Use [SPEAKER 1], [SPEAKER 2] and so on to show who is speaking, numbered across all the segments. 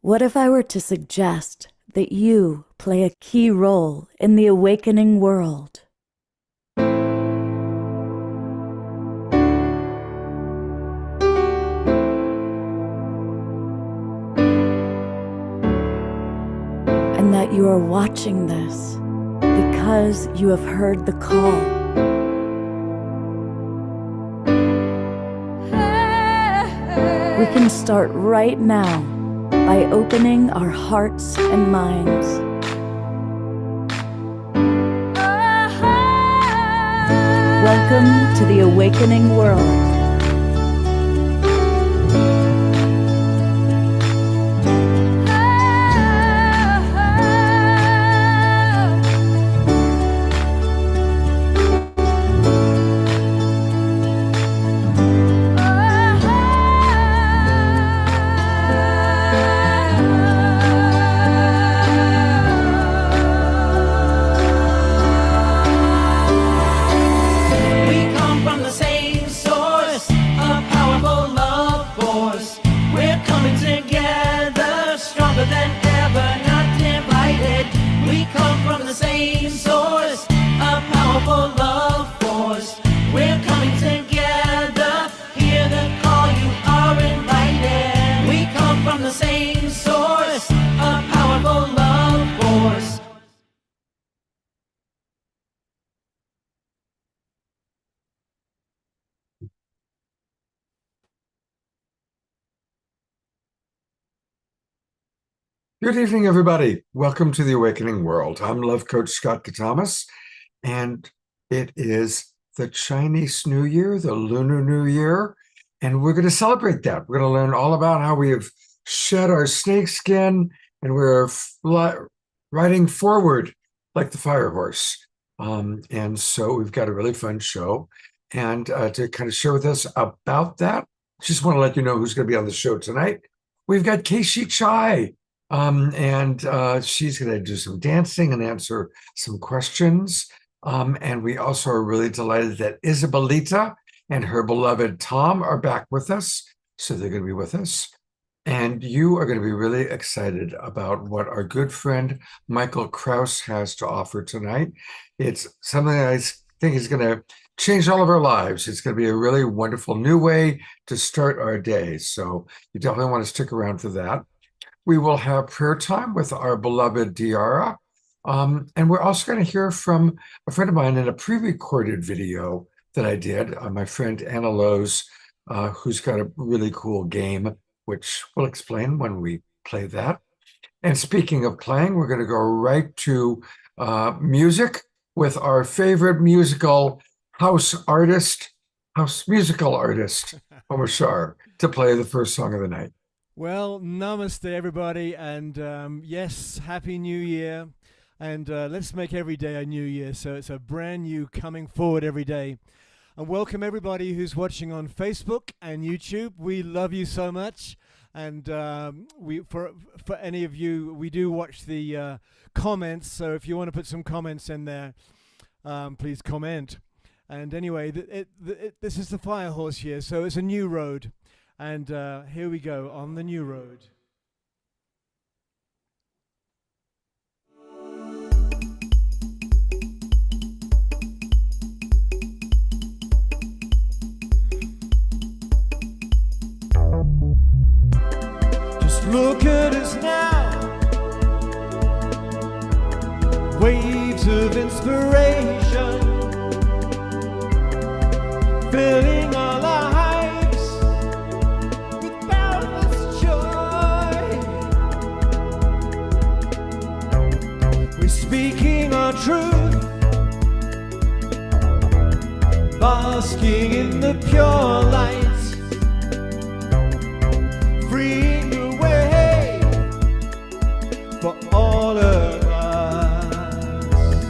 [SPEAKER 1] What if I were to suggest that you play a key role in the awakening world? And that you are watching this because you have heard the call. We can start right now by opening our hearts and minds. Welcome to the awakening world.
[SPEAKER 2] Good evening, everybody. Welcome to the Awakening World. I'm Love Coach Scott Thomas, and it is the Chinese New Year, the Lunar New Year, and we're going to celebrate that. We're going to learn all about how we have shed our snake skin and we're riding forward like the fire horse. And so we've got a really fun show. And to kind of share with us about that, just want to let you know who's going to be on the show tonight. We've got Keishi Chai. She's going to do some dancing and answer some questions. And we also are really delighted that Isabelita and her beloved Tom are back with us. So they're going to be with us. And you are going to be really excited about what our good friend Michael Kraus has to offer tonight. It's something I think is going to change all of our lives. It's going to be a really wonderful new way to start our day. So you definitely want to stick around for that. We will have prayer time with our beloved Diara. And we're also going to hear from a friend of mine in a pre-recorded video that I did, my friend Anna Lowe's, who's got a really cool game, which we'll explain when we play that. And speaking of playing, we're going to go right to music with our favorite musical musical artist, Omar Shar, to play the first song of the night.
[SPEAKER 3] Well, namaste, everybody, and yes, Happy New Year, and let's make every day a new year, so it's a brand new coming forward every day. And welcome everybody who's watching on Facebook and YouTube. We love you so much, and for any of you, we do watch the comments, so if you want to put some comments in there, please comment. And anyway, this is the Fire Horse year, so it's a new road. And here we go on the new road. Just look at us now, waves of inspiration filling all our speaking our truth, basking in the pure light, freeing the way for all of us.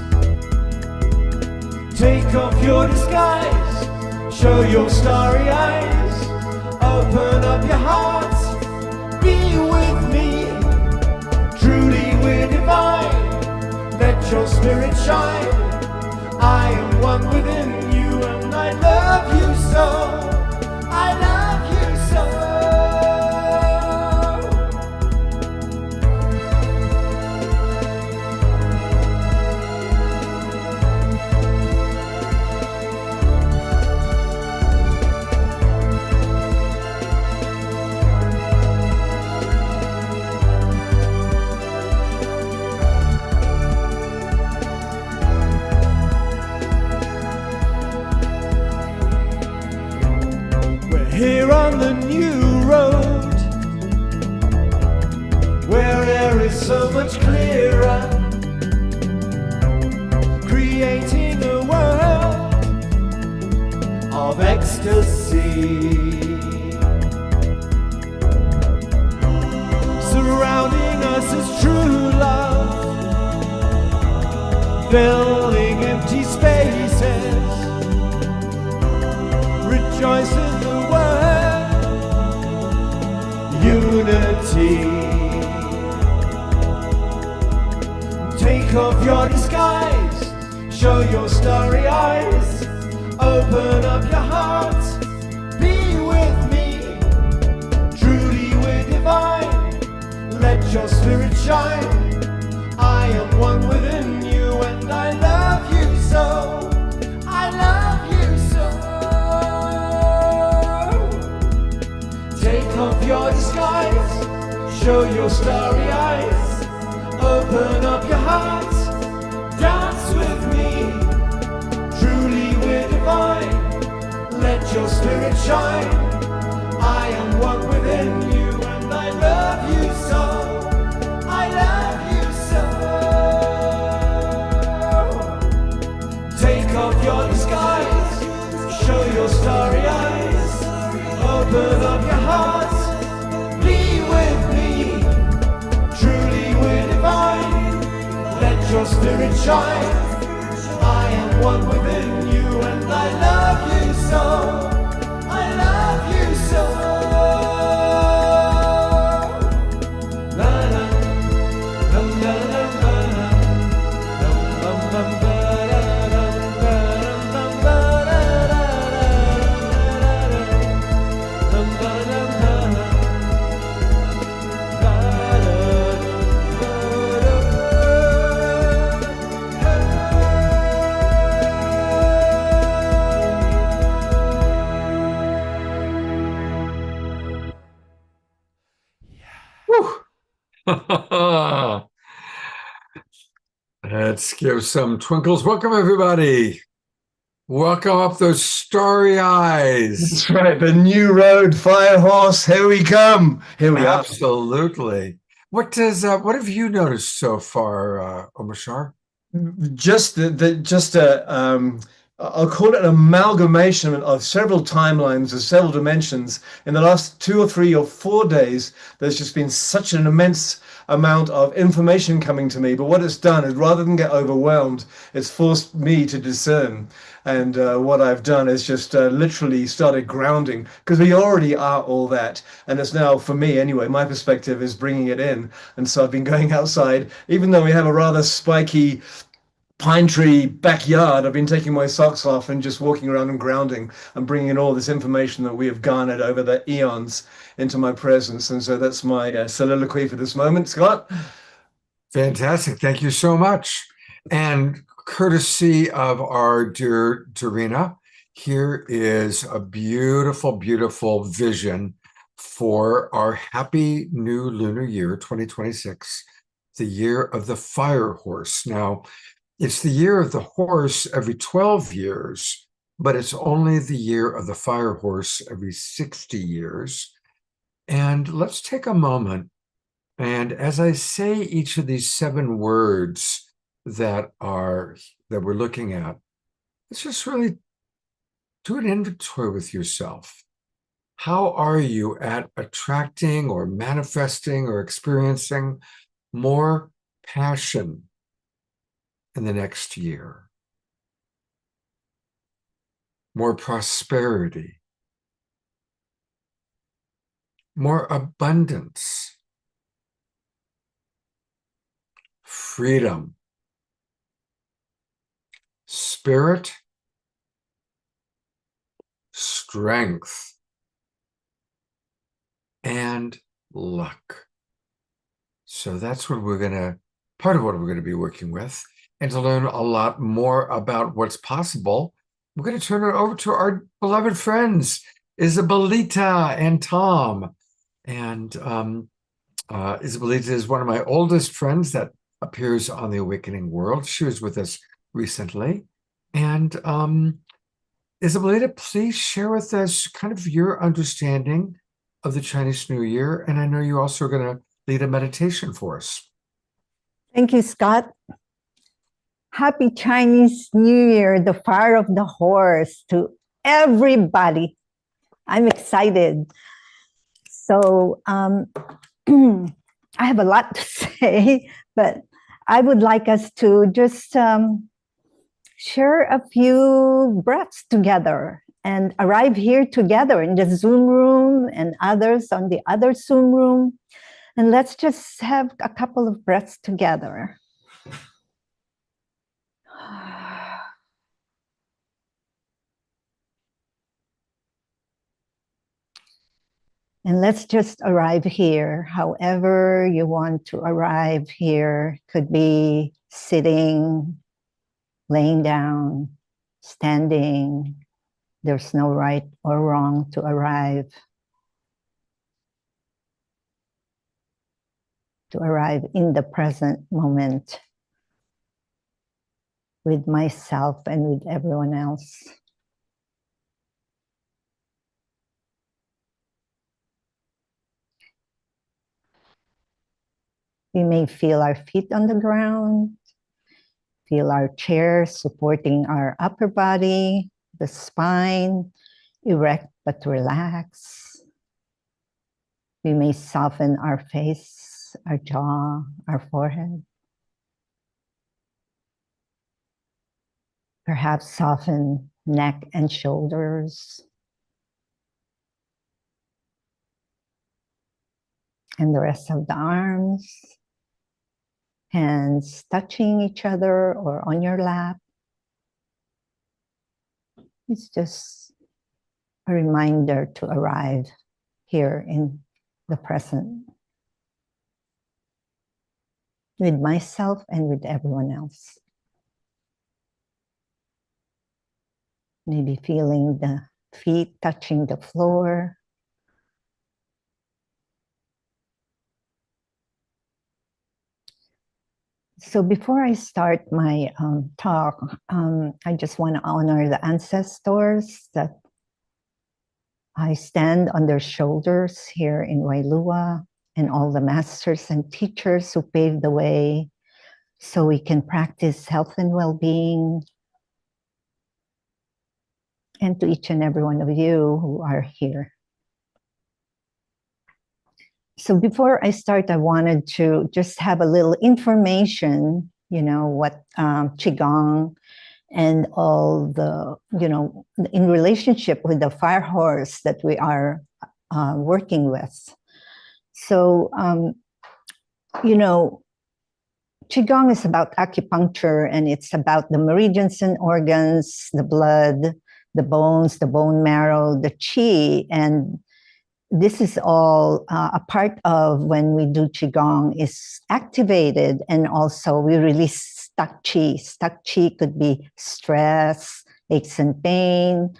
[SPEAKER 3] Take off your disguise, show your starry eyes, open up your hearts, be with me, truly we're divine. Let your spirit shine. I am one within you, and I love you so. I love you so. creating a world of ecstasy. Surrounding us is true love, filling empty spaces. Rejoice in the word unity. Take off your disguise, show your starry eyes, open up your heart, be with me. Truly we're divine, let your spirit shine. I am one within you and I love you so. I love you so. Take off your disguise, show your starry eyes, open up your heart, dance with me. Truly we're divine, let your spirit shine. I am one within you and I love you so. I love you so. Take off your disguise, show your starry eyes, open up your heart, be with me. Truly we're divine, let your spirit shine. I am one within you and I love you so. I love you so. La la la la la la la. Bum bum ba da dum ba dum ba da da da da dum ba dum ba
[SPEAKER 2] Let's give some twinkles. Welcome, everybody. Welcome up those starry eyes.
[SPEAKER 4] That's right. The new road, fire horse. Here we come. Here we are.
[SPEAKER 2] Absolutely. What have you noticed so far, Omashar?
[SPEAKER 4] Just I'll call it an amalgamation of several timelines of several dimensions. In the last 2 or 3 or 4 days, there's just been such an immense amount of information coming to me. But what it's done is, rather than get overwhelmed, it's forced me to discern. And what I've done is just literally started grounding, because we already are all that. And it's now, for me anyway, my perspective is bringing it in. And so I've been going outside, even though we have a rather spiky pine tree backyard. I've been taking my socks off and just walking around and grounding and bringing in all this information that we have garnered over the eons into my presence. And so that's my soliloquy for this moment. Scott?
[SPEAKER 2] Fantastic. Thank you so much. And courtesy of our dear Dorina, here is a beautiful, beautiful vision for our happy new lunar year, 2026, the year of the fire horse. Now, it's the year of the horse every 12 years, but it's only the year of the fire horse every 60 years. And let's take a moment. And as I say each of these 7 words that we're looking at, let's just really do an inventory with yourself. How are you at attracting or manifesting or experiencing more passion in the next year? More prosperity, more abundance, freedom, spirit, strength, and luck. So that's what part of what we're going to be working with. And to learn a lot more about what's possible, we're going to turn it over to our beloved friends, Isabelita and Tom. And Isabelita is one of my oldest friends that appears on the Awakening World. She was with us recently. And Isabelita, please share with us kind of your understanding of the Chinese New Year. And I know you're also going to lead a meditation for us.
[SPEAKER 5] Thank you, Scott. Happy Chinese New Year, the fire of the horse to everybody. I'm excited. So I have a lot to say, but I would like us to just share a few breaths together and arrive here together in the Zoom room and others on the other Zoom room. And let's just have a couple of breaths together. And let's just arrive here, however you want to arrive here. Could be sitting, laying down, standing. There's no right or wrong to arrive. To arrive in the present moment with myself and with everyone else. We may feel our feet on the ground, feel our chair supporting our upper body, the spine, erect but relax. We may soften our face, our jaw, our forehead. Perhaps soften neck and shoulders. And the rest of the arms. Hands touching each other or on your lap. It's just a reminder to arrive here in the present with myself and with everyone else. Maybe feeling the feet touching the floor. So before I start my talk, I just want to honor the ancestors that I stand on their shoulders here in Wailua, and all the masters and teachers who paved the way so we can practice health and well-being. And to each and every one of you who are here. So before I start, I wanted to just have a little information, you know, what Qigong and all the, you know, in relationship with the fire horse that we are working with. So, you know, Qigong is about acupuncture, and it's about the meridians and organs, the blood, the bones, the bone marrow, the qi, and this is all a part of when we do Qigong is activated, and also we release stuck qi. Stuck qi could be stress, aches and pain,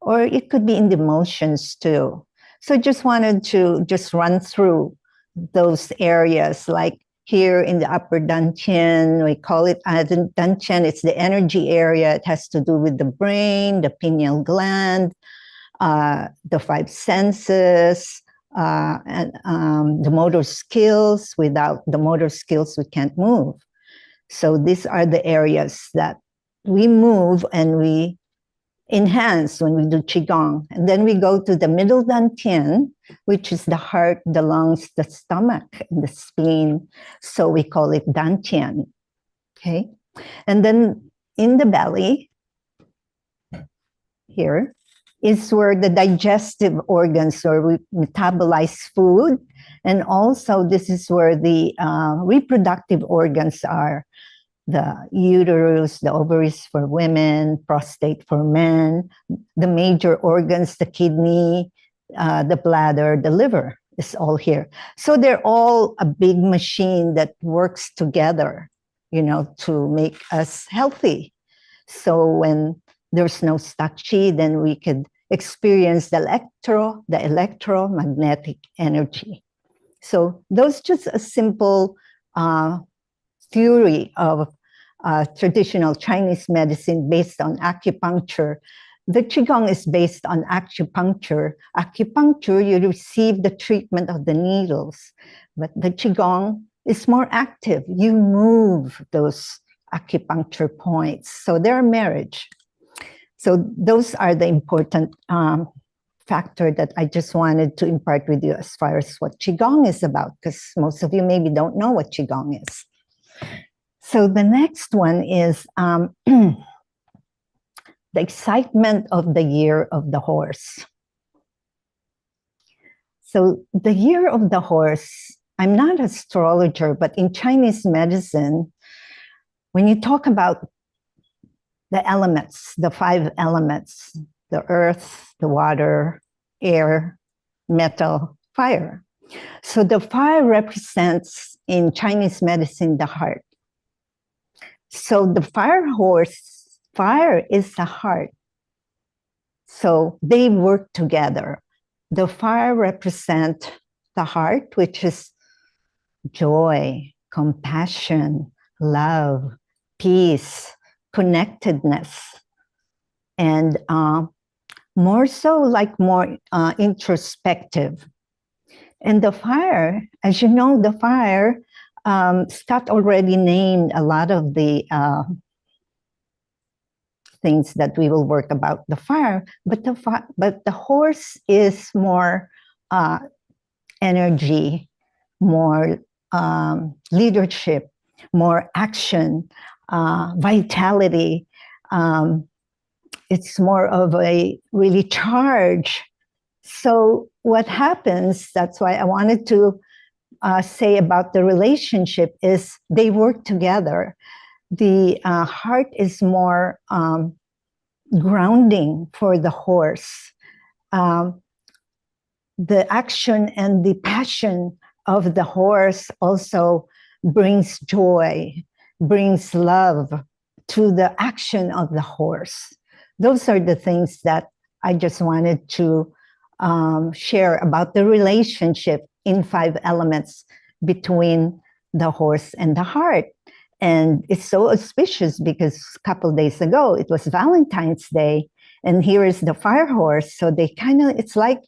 [SPEAKER 5] or it could be in the emotions too. So just wanted to just run through those areas, like here in the upper dantian, we call it dantian, it's the energy area. It has to do with the brain, the pineal gland, the five senses, and the motor skills. Without the motor skills, we can't move. So these are the areas that we move and we enhance when we do Qigong. And then we go to the middle dantian, which is the heart, the lungs, the stomach, and the spleen. So we call it dantian, okay? And then in the belly, here, is where the digestive organs, where we metabolize food. And also this is where the reproductive organs are. The uterus, the ovaries for women, prostate for men, the major organs, the kidney, the bladder, the liver is all here. So they're all a big machine that works together, you know, to make us healthy. So when there's no stuck qi, then we could experience the electromagnetic energy. So those just a simple theory of traditional Chinese medicine based on acupuncture. The Qigong is based on acupuncture. Acupuncture, you receive the treatment of the needles, but the Qigong is more active. You move those acupuncture points. So they're marriage. So those are the important factor that I just wanted to impart with you as far as what Qigong is about, because most of you maybe don't know what Qigong is. So the next one is the excitement of the year of the horse. So the year of the horse, I'm not an astrologer, but in Chinese medicine, when you talk about the elements, the 5 elements, the earth, the water, air, metal, fire. So the fire represents in Chinese medicine the heart. So the fire horse, fire is the heart. So they work together. The fire represents the heart, which is joy, compassion, love, peace, connectedness, and more so like more introspective. And the fire, as you know, the fire, Scott already named a lot of the things that we will work about the fire, but the horse is more energy, more leadership, more action, vitality. It's more of a really charge. So what happens, that's why I wanted to say about the relationship, is they work together. The heart is more grounding for the horse. The action and the passion of the horse also brings joy, brings love to the action of the horse. Those are the things that I just wanted to share about the relationship in 5 elements between the horse and the heart. And it's so auspicious because a couple of days ago, it was Valentine's Day, and here is the fire horse. So they kind of, it's like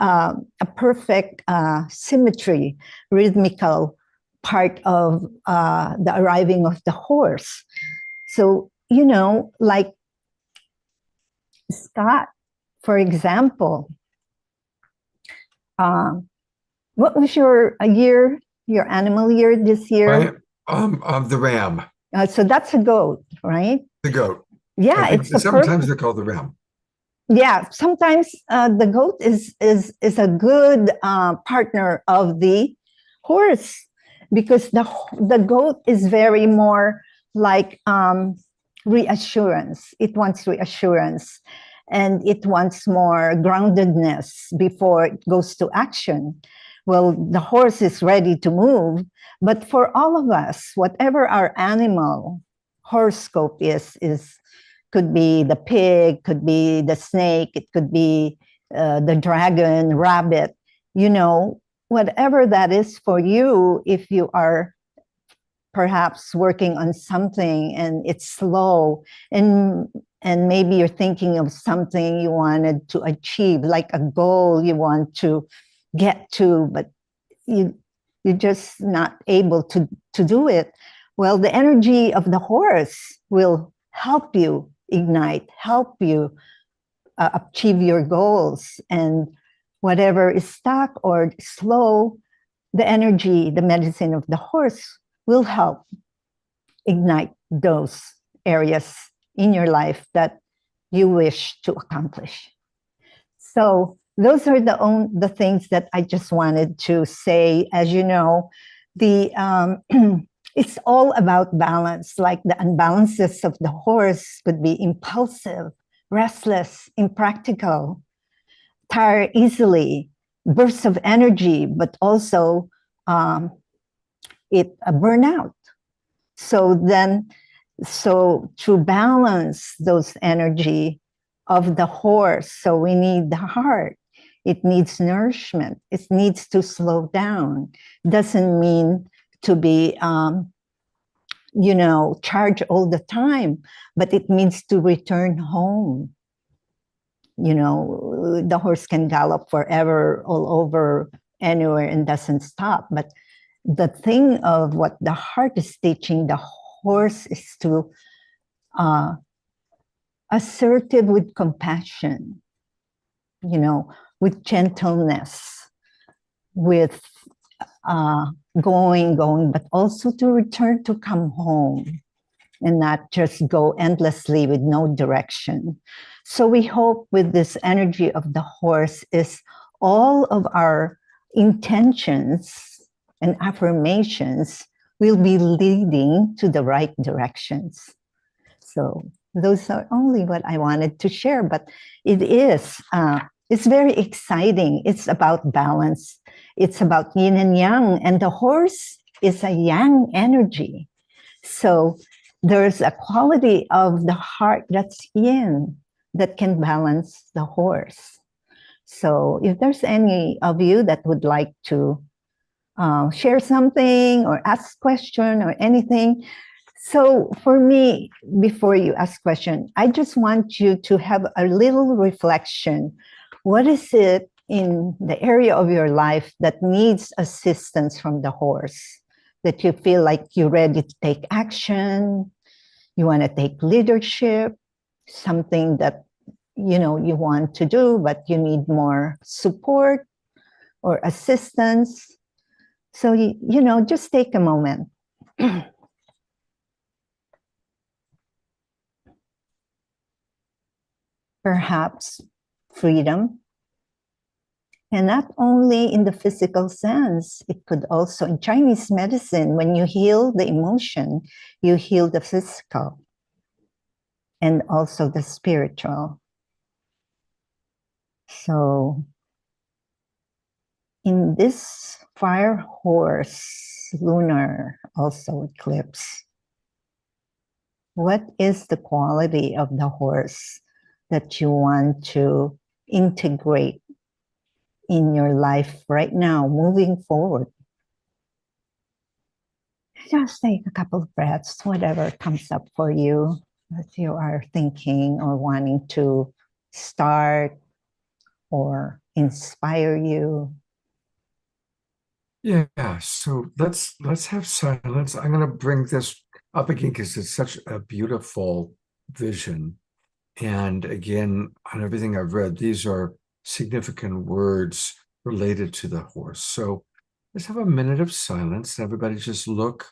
[SPEAKER 5] a perfect symmetry, rhythmical part of the arriving of the horse. So, you know, like Scott, for example, what was your year, your animal year this year?
[SPEAKER 2] The ram.
[SPEAKER 5] So that's a goat, right?
[SPEAKER 2] The goat.
[SPEAKER 5] Yeah,
[SPEAKER 2] it's sometimes they're called the ram.
[SPEAKER 5] Yeah, sometimes the goat is a good partner of the horse, because the goat is very more like reassurance. It wants reassurance, and it wants more groundedness before it goes to action. Well, the horse is ready to move, but for all of us, whatever our animal horoscope is could be the pig, could be the snake, it could be the dragon, rabbit, you know, whatever that is for you, if you are perhaps working on something and it's slow, and maybe you're thinking of something you wanted to achieve, like a goal you want to get to, but you're just not able to do it. Well, the energy of the horse will help you ignite, help you achieve your goals. And whatever is stuck or slow, the energy, the medicine of the horse will help ignite those areas in your life that you wish to accomplish. So those are the things that I just wanted to say. As you know, the it's all about balance. Like the unbalances of the horse could be impulsive, restless, impractical, tire easily, bursts of energy, but also it a burnout. So to balance those energy of the horse, so we need the heart. It needs nourishment. It needs to slow down. Doesn't mean to be, charged all the time, but it means to return home. You know, the horse can gallop forever, all over, anywhere, and doesn't stop. But the thing of what the heart is teaching the horse is to assertive with compassion, with gentleness, with going, but also to return to come home and not just go endlessly with no direction. So we hope with this energy of the horse is all of our intentions and affirmations will be leading to the right directions. So those are only what I wanted to share, but it's very exciting. It's about balance. It's about yin and yang, and the horse is a yang energy. So there's a quality of the heart that's yin that can balance the horse. So if there's any of you that would like to share something or ask question or anything. So for me, before you ask question, I just want you to have a little reflection. What is it in the area of your life that needs assistance from the horse? That you feel like you're ready to take action, you want to take leadership, something that you want to do, but you need more support or assistance. So, just take a moment. Perhaps freedom. And not only in the physical sense, it could also, in Chinese medicine, when you heal the emotion, you heal the physical and also the spiritual. So in this fire horse lunar also eclipse, what is the quality of the horse that you want to integrate in your life right now, moving forward? Just take a couple of breaths, whatever comes up for you that you are thinking or wanting to start or inspire you.
[SPEAKER 2] Yeah, so let's have silence. I'm going to bring this up again because it's such a beautiful vision. And again, on everything I've read, these are significant words related to the horse. So let's have a minute of silence. Everybody just look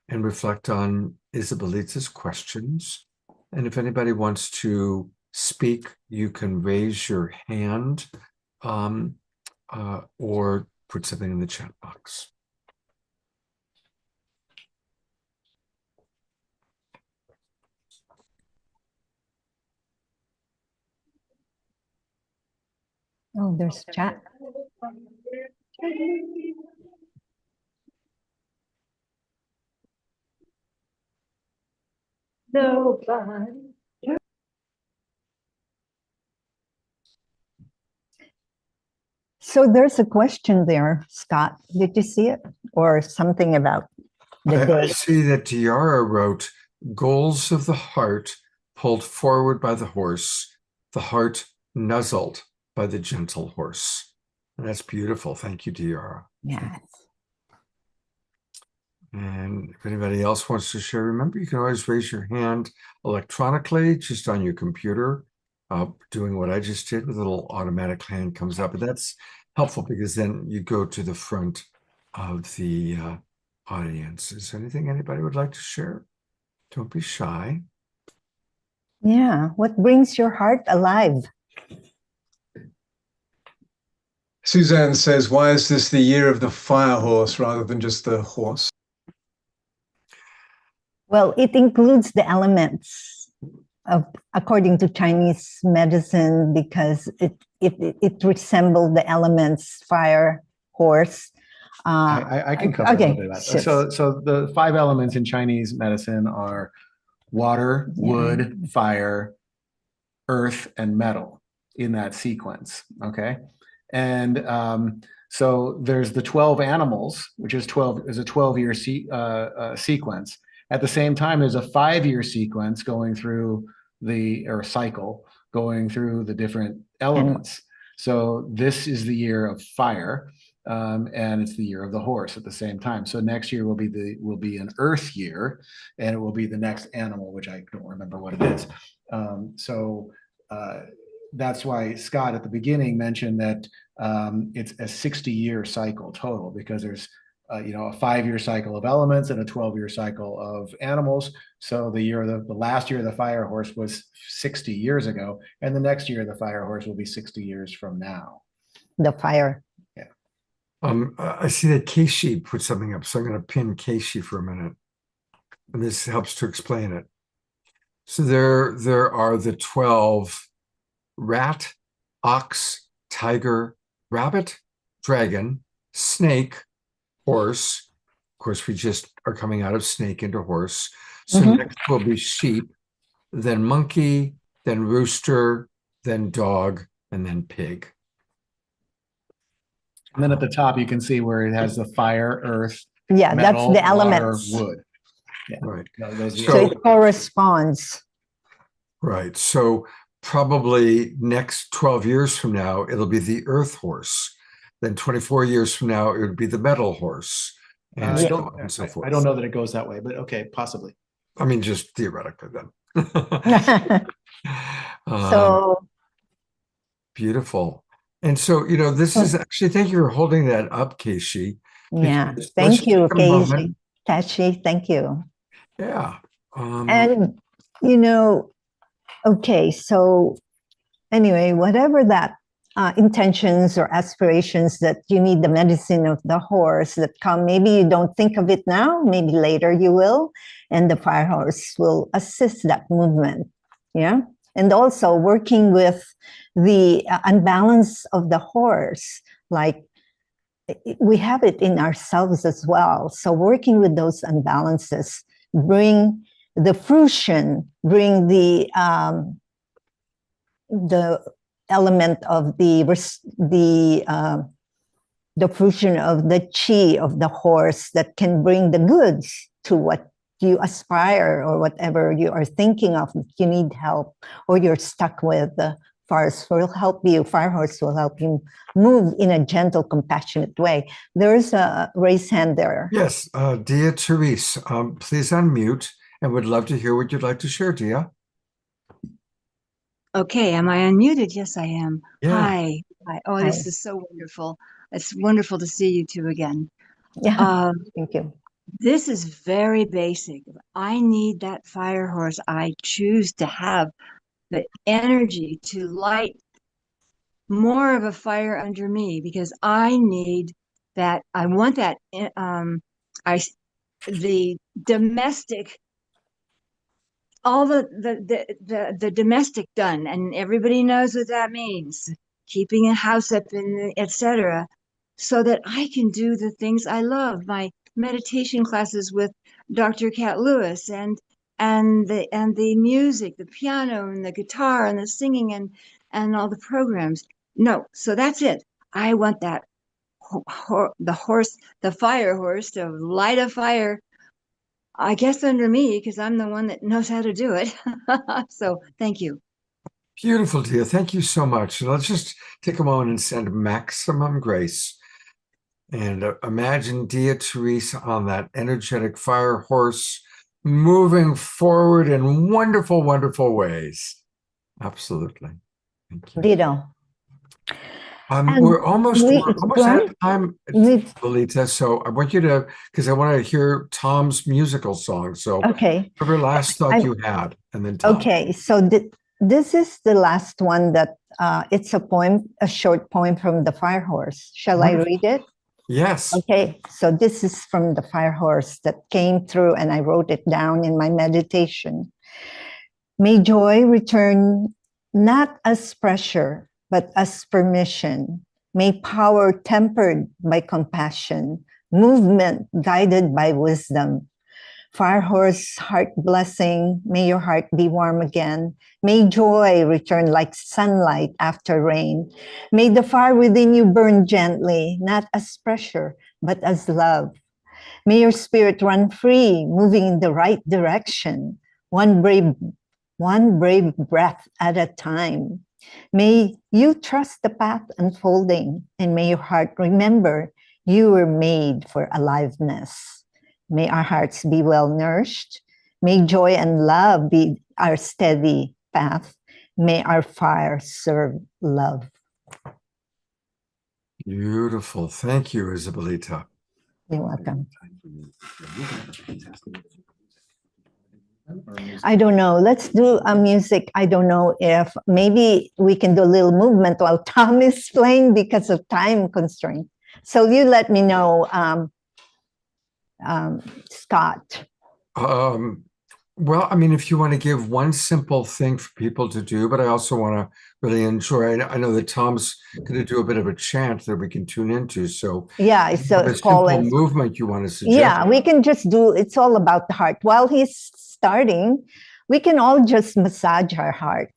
[SPEAKER 2] and reflect on Isabelita's questions. And if anybody wants to speak, you can raise your hand or put something in the chat box.
[SPEAKER 5] Oh, there's chat. So there's a question there, Scott. Did you see it? Or something about the
[SPEAKER 2] I
[SPEAKER 5] day?
[SPEAKER 2] see that Tiara wrote, goals of the heart pulled forward by the horse, the heart nuzzled by the gentle horse. And that's beautiful. Thank you, Tiara.
[SPEAKER 5] Yes.
[SPEAKER 2] And if anybody else wants to share, remember, you can always raise your hand electronically, just on your computer, doing what I just did with a little automatic hand comes up. But that's helpful because then you go to the front of the audience. Is there anything anybody would like to share? Don't be shy.
[SPEAKER 5] Yeah. What brings your heart alive?
[SPEAKER 4] Suzanne says, why is this the year of the fire horse rather than just the horse?
[SPEAKER 5] Well, it includes the elements according to Chinese medicine, because it resembled the elements fire, horse.
[SPEAKER 6] I can cover a little bit of that.
[SPEAKER 5] Sure.
[SPEAKER 6] So the 5 elements in Chinese medicine are water, wood, fire, earth, and metal in that sequence. Okay. And so there's the 12 animals, which is a 12-year sequence. At the same time, there's a 5-year sequence going through cycle going through the different elements. So this is the year of fire. and it's the year of the horse at the same time. So next year will be an Earth year, and it will be the next animal, which I don't remember what it is. So that's why Scott at the beginning mentioned that it's a 60-year cycle total, because there's a 5-year cycle of elements and a 12-year cycle of animals. So the last year of the fire horse was 60 years ago, and the next year the fire horse will be 60 years from now.
[SPEAKER 5] The fire.
[SPEAKER 2] I see that Keishi put something up, so I'm going to pin Keishi for a minute, and this helps to explain it. So there are the 12 rat, ox, tiger, rabbit, dragon, snake, horse. Of course, we just are coming out of snake into horse. So next will be sheep, then monkey, then rooster, then dog, and then pig.
[SPEAKER 6] And then at the top, you can see where it has the fire, earth,
[SPEAKER 5] Yeah,
[SPEAKER 6] metal,
[SPEAKER 5] that's the
[SPEAKER 6] water,
[SPEAKER 5] elements.
[SPEAKER 6] wood. Yeah.
[SPEAKER 2] Right.
[SPEAKER 6] Those are
[SPEAKER 5] So it corresponds.
[SPEAKER 2] Right. So probably next 12 years from now, it'll be the earth horse. Then 24 years from now, it would be the metal horse. And
[SPEAKER 6] I
[SPEAKER 2] so
[SPEAKER 6] don't,
[SPEAKER 2] on and so forth.
[SPEAKER 6] I don't know that it goes that way, but okay, possibly.
[SPEAKER 2] I mean, just theoretically then.
[SPEAKER 5] So
[SPEAKER 2] Beautiful. And so, this is actually, thank you for holding that up, Keishi.
[SPEAKER 5] yeah,
[SPEAKER 2] Let's
[SPEAKER 5] thank
[SPEAKER 2] just
[SPEAKER 5] you,
[SPEAKER 2] take a moment.
[SPEAKER 5] Tashi, thank you.
[SPEAKER 2] Yeah.
[SPEAKER 5] And okay, so anyway, whatever that intentions or aspirations that you need the medicine of the horse that come, maybe you don't think of it now, maybe later you will, and the fire horse will assist that movement. Yeah. And also working with the unbalance of the horse, like we have it in ourselves as well. So working with those unbalances, bring the fruition, bring the element of the fruition of the chi of the horse that can bring the goods to what you aspire or whatever you are thinking of. You need help or you're stuck with, the fire horse will help you move in a gentle, compassionate way. There's a raised hand there.
[SPEAKER 2] Yes, Dia Therese, please unmute, and would love to hear what you'd like to share, Dia.
[SPEAKER 7] Okay, am I unmuted? Yes, I am.
[SPEAKER 2] Yeah.
[SPEAKER 7] Hi. Oh,
[SPEAKER 5] Hi.
[SPEAKER 7] this is so wonderful. It's wonderful to see you two again.
[SPEAKER 5] Yeah, thank you.
[SPEAKER 7] This is very basic. I need that fire horse. I choose to have the energy to light more of a fire under me, because I need that. I want that. The domestic, all the domestic done, and everybody knows what that means. Keeping a house up and etc., so that I can do the things I love. My meditation classes with Dr. Cat Lewis, and the music, the piano and the guitar and the singing and all the programs. No, so that's it. I want that the fire horse to light a fire, I guess, under me, because I'm the one that knows how to do it. So thank you.
[SPEAKER 2] Beautiful, Dia. Thank you so much. And let's just take a moment and send maximum grace. And imagine Dia Therese on that energetic fire horse, moving forward in wonderful, wonderful ways. Absolutely. Thank you.
[SPEAKER 5] Ditto.
[SPEAKER 2] We're almost out of time,
[SPEAKER 5] We've-
[SPEAKER 2] Lolita. So I want you to, because I want to hear Tom's musical song. So
[SPEAKER 5] Okay.
[SPEAKER 2] whatever last thought you had, and then Tom.
[SPEAKER 5] Okay, so this is the last one that it's a poem, a short poem from the fire horse. Shall I
[SPEAKER 2] Wonderful.
[SPEAKER 5] read it?
[SPEAKER 2] Yes.
[SPEAKER 5] Okay, so this is from the fire horse that came through, and I wrote it down in my meditation. May joy return not as pressure, but as permission. May power tempered by compassion, movement guided by wisdom. Fire horse, heart blessing, may your heart be warm again. May joy return like sunlight after rain. May the fire within you burn gently, not as pressure, but as love. May your spirit run free, moving in the right direction, one brave breath at a time. May you trust the path unfolding, and may your heart remember You were made for aliveness. May our hearts be well nourished. May joy and love be our steady path. May our fire serve love.
[SPEAKER 2] Beautiful. Thank you, Isabelita.
[SPEAKER 5] You're welcome. I don't know. Let's do a music. I don't know if maybe we can do a little movement while Tom is playing because of time constraint. So you let me know, Scott.
[SPEAKER 2] Well, I mean, if you want to give one simple thing for people to do, but I also want to really enjoy. I know that Tom's going to do a bit of a chant that we can tune into. So
[SPEAKER 5] Yeah,
[SPEAKER 2] a
[SPEAKER 5] so
[SPEAKER 2] simple movement you want to suggest?
[SPEAKER 5] yeah, we can just do. It's all about the heart. While he's starting, we can all just massage our heart,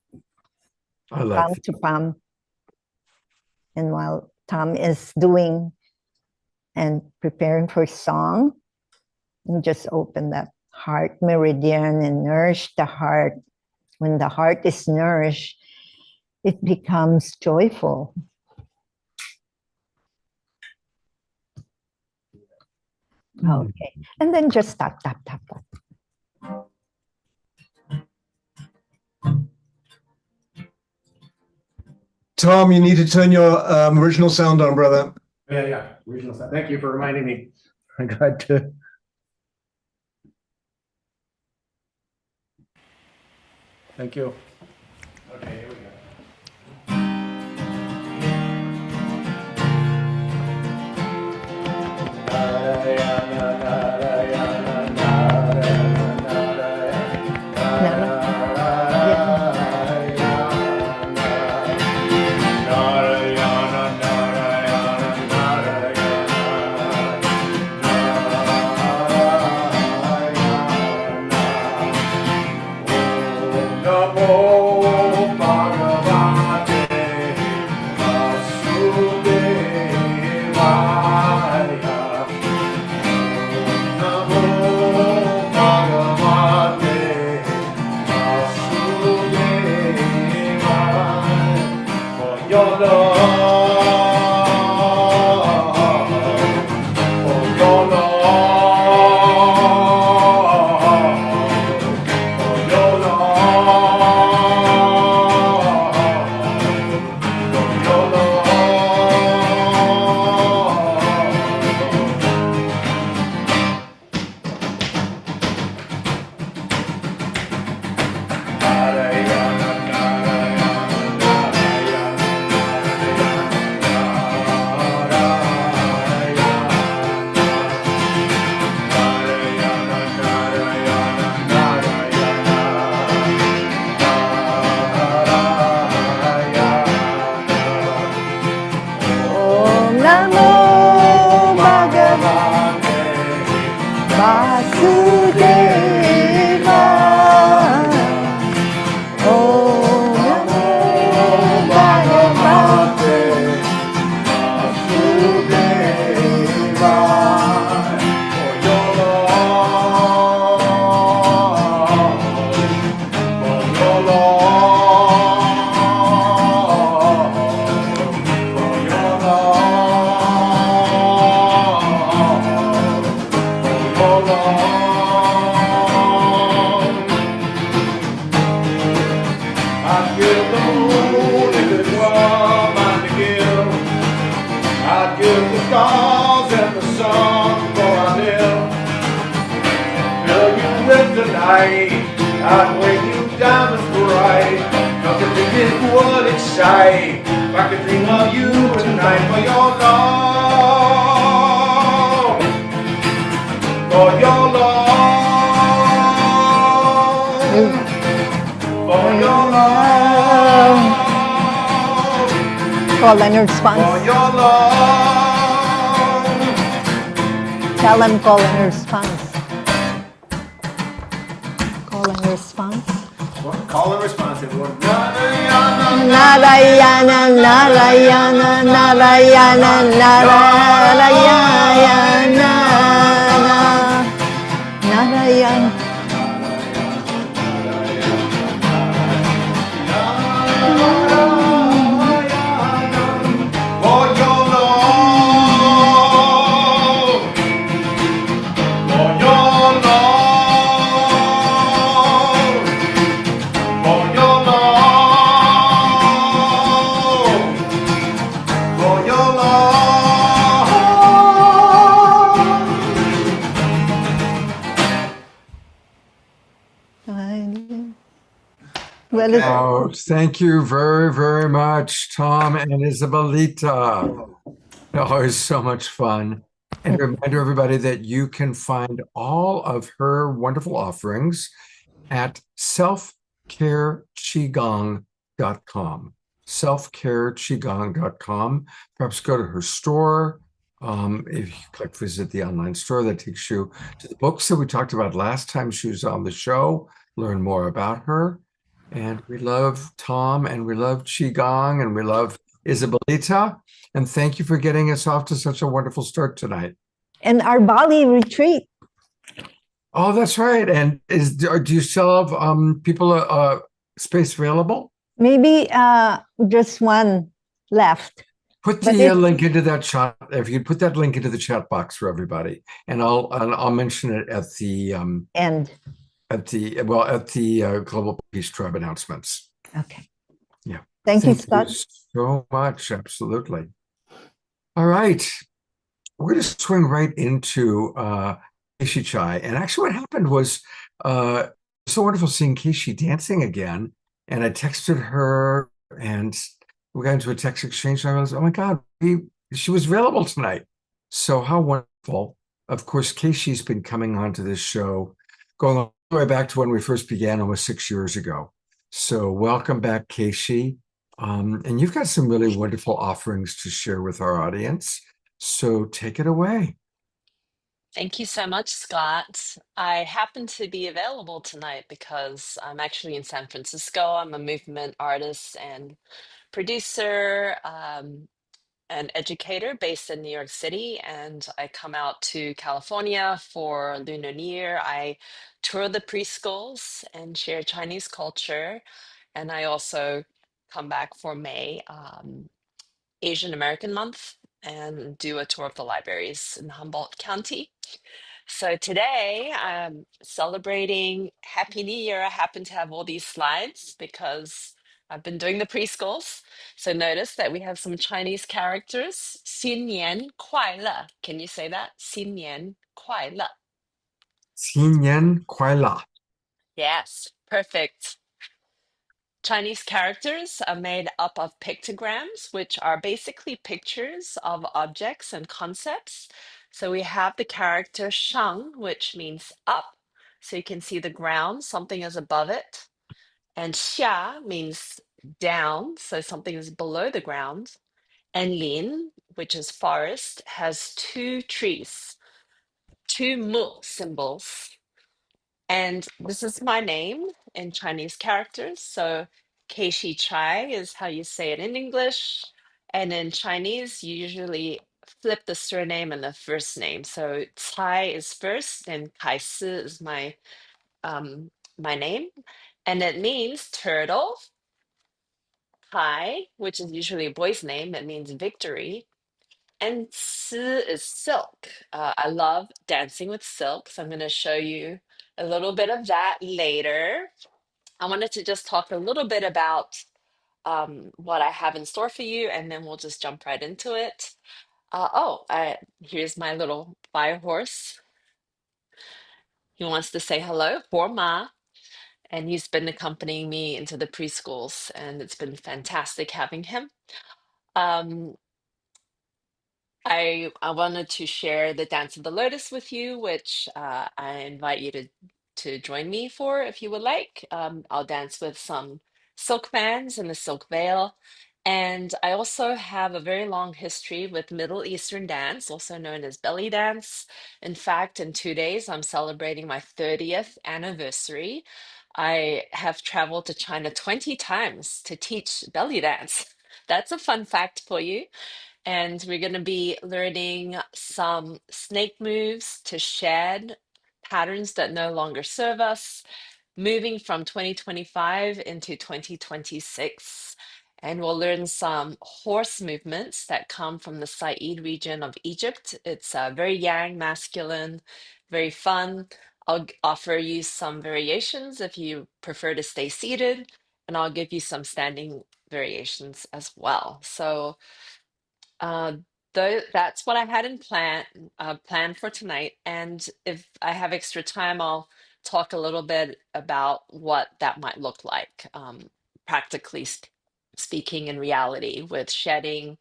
[SPEAKER 2] I like
[SPEAKER 5] palm to palm. And while Tom is doing and preparing for song, you just open that heart meridian and nourish the heart. When the heart is nourished, it becomes joyful. Okay, and then just tap, tap, tap, tap.
[SPEAKER 4] Tom, you need to turn your original sound on, brother.
[SPEAKER 6] Yeah. Original sound. Thank you for reminding me. I got to. Thank you. Okay, here we go.
[SPEAKER 8] I'd wear you diamonds bright. Nothing to get what excite. If I could dream of you tonight for your love, for your love, for your love,
[SPEAKER 5] Call and response.
[SPEAKER 8] for your love.
[SPEAKER 5] Tell them call and response. Call and response.
[SPEAKER 6] Call and response, everyone.
[SPEAKER 5] Narayana, Narayana, Narayana, Narayana, Narayana.
[SPEAKER 8] For your love,
[SPEAKER 5] Well,
[SPEAKER 4] Okay.
[SPEAKER 2] Oh, thank you very, very much, Tom and Isabelita. Always so much fun. And a reminder, everybody, that you can find all of her wonderful offerings at selfcareqigong.com. Selfcareqigong.com. Perhaps go to her store. If you click visit the online store, that takes you to the books that we talked about last time she was on the show. Learn more about her. And we love Tom and we love Qigong and we love Isabelita. And thank you for getting us off to such a wonderful start tonight.
[SPEAKER 5] and our Bali retreat.
[SPEAKER 2] Oh, that's right. And do you still have people space available?
[SPEAKER 5] Maybe just one left.
[SPEAKER 2] Put
[SPEAKER 5] But
[SPEAKER 2] the
[SPEAKER 5] it's-
[SPEAKER 2] link into that chat. If you put that link into the chat box for everybody, and I'll mention it at the
[SPEAKER 5] And
[SPEAKER 2] Global Peace Tribe announcements.
[SPEAKER 5] okay.
[SPEAKER 2] Yeah.
[SPEAKER 5] Thank you,
[SPEAKER 2] Thank you
[SPEAKER 5] Scott.
[SPEAKER 2] so much. Absolutely. All right. We're going to swing right into Keishi Chai. And actually what happened was so wonderful seeing Keishi dancing again. And I texted her and we got into a text exchange. And I was, oh my God, she was available tonight. So how wonderful. Of course, Keishi's been coming onto this show going all the way back to when we first began almost 6 years ago. So welcome back, Keishi. And you've got some really wonderful offerings to share with our audience. So take it away.
[SPEAKER 9] Thank you so much, Scott. I happen to be available tonight because I'm actually in San Francisco. I'm a movement artist and producer, an educator based in New York City, and I come out to California for Lunar New Year. I tour the preschools and share Chinese culture, and I also come back for May, Asian American Month, and do a tour of the libraries in Humboldt County. So today I'm celebrating Happy New Year. I happen to have all these slides because I've been doing the preschools. So notice that we have some Chinese characters. 新年快乐. Can you say that? 新年快乐.
[SPEAKER 2] 新年快乐.
[SPEAKER 9] Yes, perfect. Chinese characters are made up of pictograms, which are basically pictures of objects and concepts. So we have the character shang, which means up. So you can see the ground, something is above it. And xia means down, so something is below the ground. And lin, which is forest, has two trees, two mu symbols. And this is my name in Chinese characters. So Keishi Chai is how you say it in English. And in Chinese, you usually flip the surname and the first name. So Cai is first and Kai Si is my name. And it means turtle. Kai, which is usually a boy's name, it means victory. And Si is silk. I love dancing with silk, so I'm going to show you a little bit of that later. I wanted to just talk a little bit about what I have in store for you, and then we'll just jump right into it. Here's my little fire horse. He wants to say hello, Ma, and he's been accompanying me into the preschools, and it's been fantastic having him. Um, I wanted to share the Dance of the Lotus with you, which I invite you to join me for if you would like. I'll dance with some silk bands and the silk veil. And I also have a very long history with Middle Eastern dance, also known as belly dance. In fact, in 2 days, I'm celebrating my 30th anniversary. I have traveled to China 20 times to teach belly dance. That's a fun fact for you. And we're going to be learning some snake moves to shed patterns that no longer serve us, moving from 2025 into 2026. And we'll learn some horse movements that come from the Said region of Egypt. It's very yang, masculine, very fun. I'll offer you some variations if you prefer to stay seated, and I'll give you some standing variations as well. So uh, that's what I had in plan for tonight. And if I have extra time, I'll talk a little bit about what that might look like, practically speaking in reality, with shedding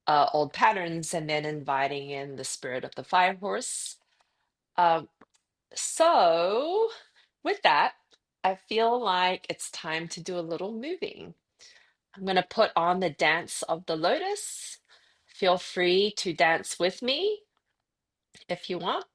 [SPEAKER 9] old patterns and then inviting in the spirit of the fire horse. So, with that, I feel like it's time to do a little moving. I'm going to put on the dance of the lotus. Feel free to dance with me if you want.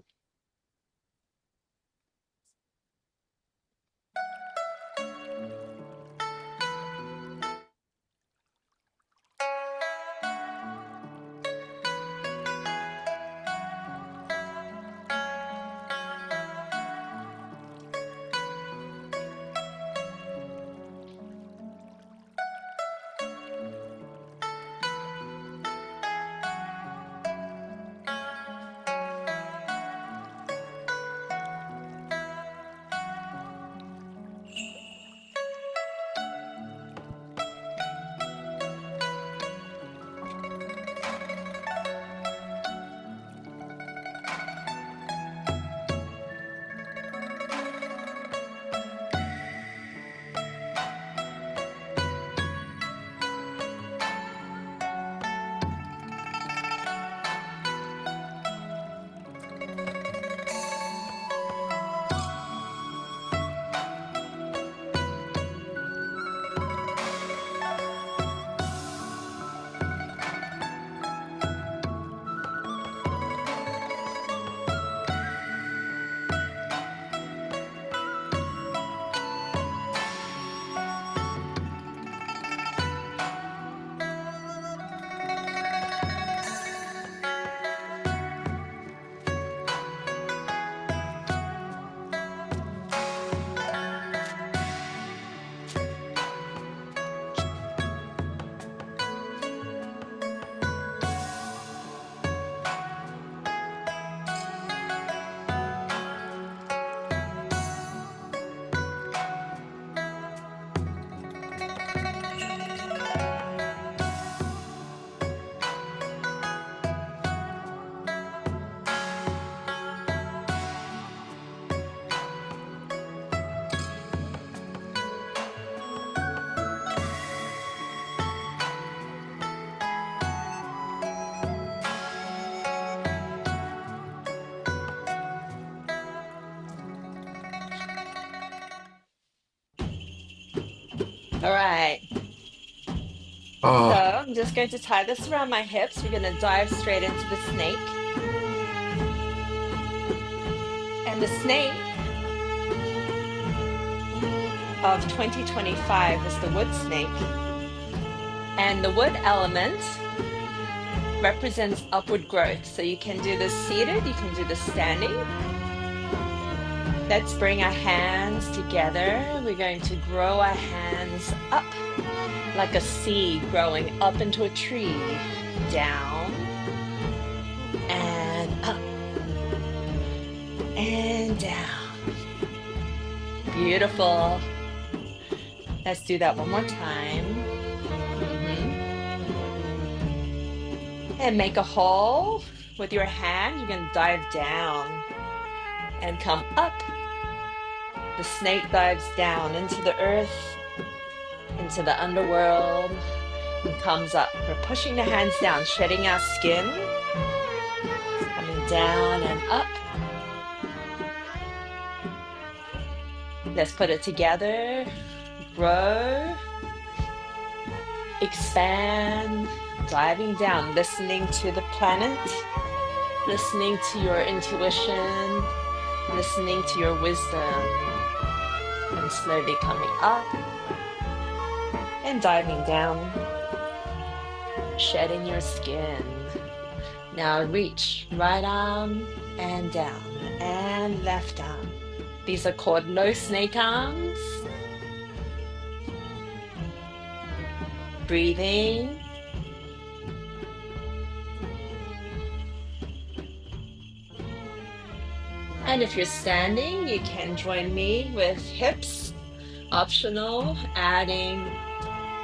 [SPEAKER 9] All right. So
[SPEAKER 2] Oh,
[SPEAKER 9] I'm just going to tie this around my hips. We're going to dive straight into the snake. And the snake of 2025 is the wood snake. And the wood element represents upward growth. So you can do this seated, you can do this standing. Let's bring our hands together. We're going to grow our hands up like a seed growing up into a tree. Down and up and down. Beautiful. Let's do that one more time. And make a hole with your hand. You're going to dive down and come up. The snake dives down into the earth, into the underworld, and comes up. We're pushing the hands down, shedding our skin, coming down and up. Let's put it together. Grow, expand, diving down, listening to the planet, listening to your intuition, listening to your wisdom, and slowly coming up and diving down, shedding your skin. Now reach right arm and down and left arm. These are called low snake arms. Breathing. And if you're standing, you can join me with hips, optional, adding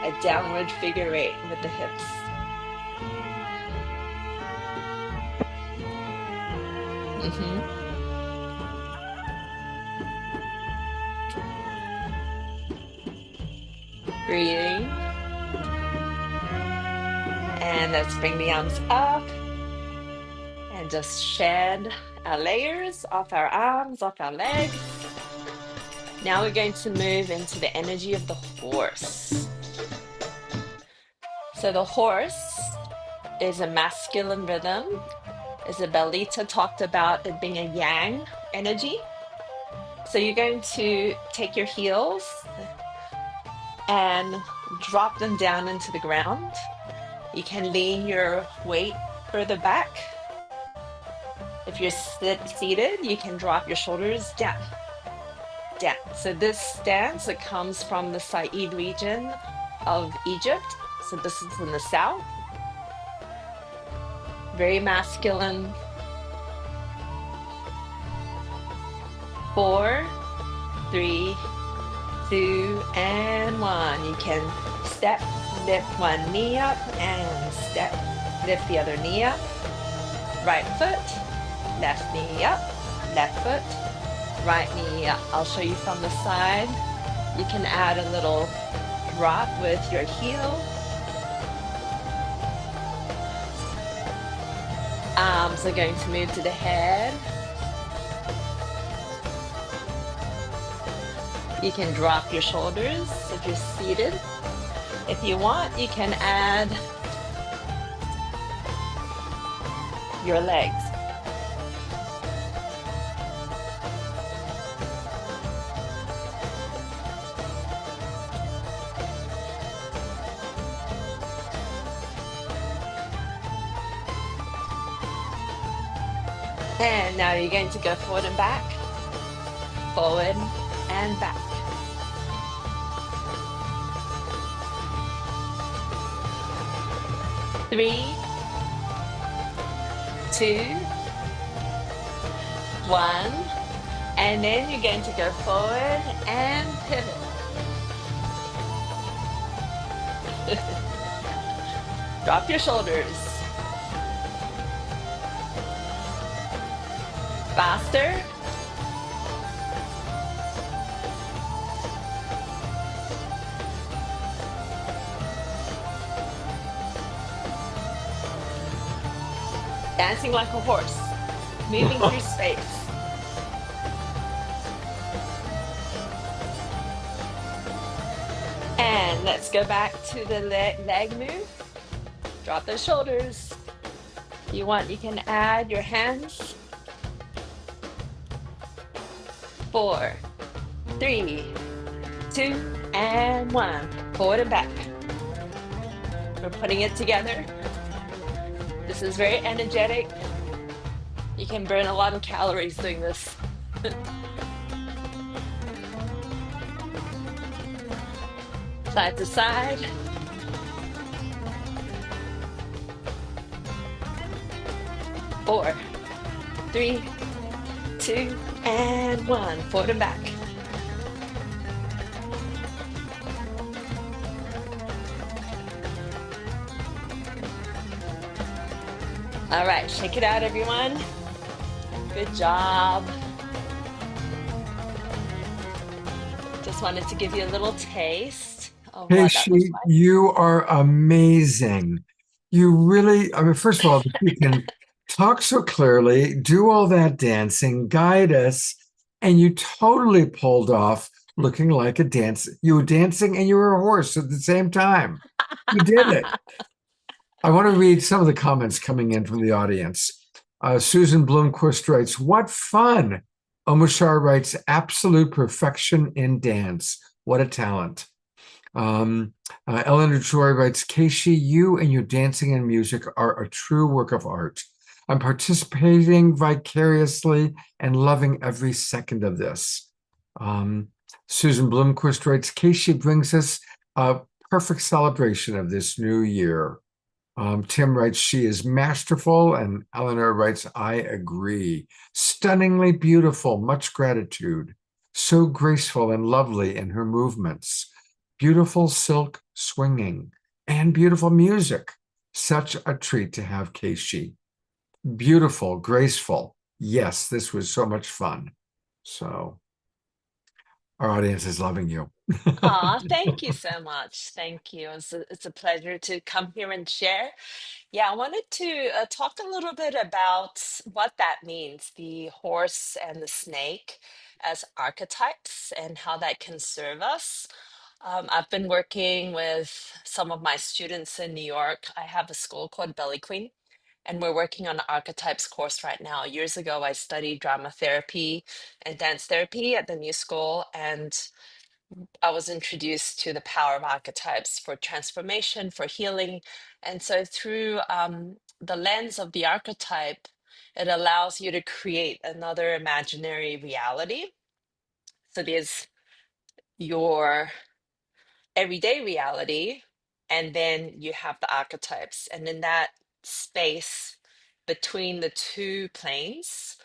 [SPEAKER 9] a downward figure eight with the hips. Breathing. And let's bring the arms up and just shed our layers off our arms, off our legs. Now we're going to move into the energy of the horse. So the horse is a masculine rhythm. Isabelita talked about it being a yang energy. So you're going to take your heels and drop them down into the ground. You can lean your weight further back. If you're seated, you can drop your shoulders down. Down. So this stance, it comes from the Said region of Egypt. So this is in the south. Very masculine. 4, 3, 2, and 1. You can step, lift one knee up, and step, lift the other knee up. Right foot, left knee up, left foot, right knee up. I'll show you from the side. You can add a little drop with your heel. Arms are going to move to the head. You can drop your shoulders if you're seated. If you want, you can add your legs. And now you're going to go forward and back, forward and back. Three, 2, 1, and then you're going to go forward and pivot. Drop your shoulders. Faster. Dancing like a horse, moving through space. And let's go back to the leg move. Drop those shoulders. If you want, you can add your hands. 4, 3, 2, and 1. Forward and back. We're putting it together. This is very energetic. You can burn a lot of calories doing this. Side to side. Four, 3, 2, and 1. Forward and back. All right, shake it out, everyone. Good job. Just wanted to give you a little taste of what that looks
[SPEAKER 2] Casey,
[SPEAKER 9] like.
[SPEAKER 2] you are amazing. You really, I mean, first of all, you can talk so clearly, do all that dancing, guide us, and you totally pulled off looking like a dance. You were dancing and you were a horse at the same time. You did it. I want to read some of the comments coming in from the audience. Susan Bloomquist writes, "What fun!" Omushar writes, "Absolute perfection in dance. What a talent." Eleanor Joy writes, "Casey, you and your dancing and music are a true work of art. I'm participating vicariously and loving every second of this." Susan Bloomquist writes, "Casey brings us a perfect celebration of this new year." Tim writes, "She is masterful," and Eleanor writes, "I agree. Stunningly beautiful, much gratitude. So graceful and lovely in her movements. Beautiful silk swinging and beautiful music. Such a treat to have Casey. Beautiful, graceful. Yes, this was so much fun." So our audience is loving you.
[SPEAKER 9] Aw, thank you so much. Thank you. It's a pleasure to come here and share. Yeah, I wanted to talk a little bit about what that means, the horse and the snake as archetypes and how that can serve us. I've been working with some of my students in New York. I have a school called Belly Queen, and we're working on an archetypes course right now. Years ago, I studied drama therapy and dance therapy at the new school, and I was introduced to the power of archetypes for transformation, for healing. And so, through the lens of the archetype, it allows you to create another imaginary reality. So, there's your everyday reality, and then you have the archetypes. And in that space between the two planes,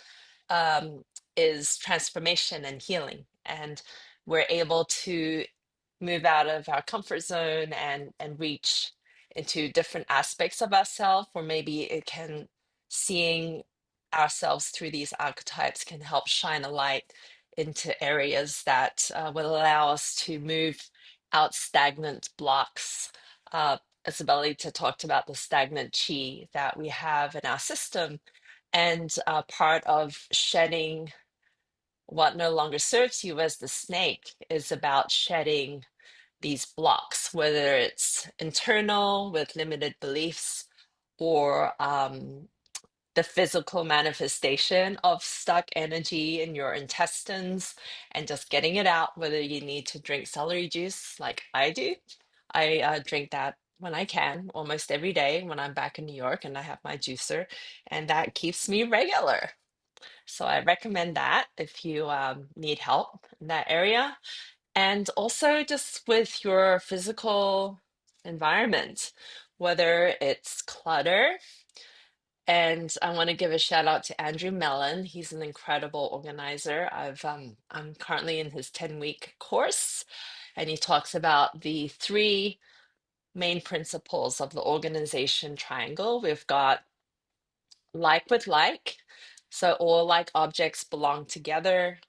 [SPEAKER 9] um, is transformation and healing. And we're able to move out of our comfort zone and reach into different aspects of ourselves, or maybe it can seeing ourselves through these archetypes can help shine a light into areas that will allow us to move out stagnant blocks. Isabelita talked about the stagnant chi that we have in our system, and part of shedding what no longer serves you as the snake is about shedding these blocks, whether it's internal with limited beliefs or the physical manifestation of stuck energy in your intestines and just getting it out, whether you need to drink celery juice like I do. I drink that when I can, almost every day when I'm back in New York and I have my juicer, and that keeps me regular. So I recommend that if you need help in that area. And also just with your physical environment, whether it's clutter. And I want to give a shout out to Andrew Mellon. He's an incredible organizer. I'm currently in his 10-week course, and he talks about the three main principles of the organization triangle. We've got like with like, so all like objects belong together,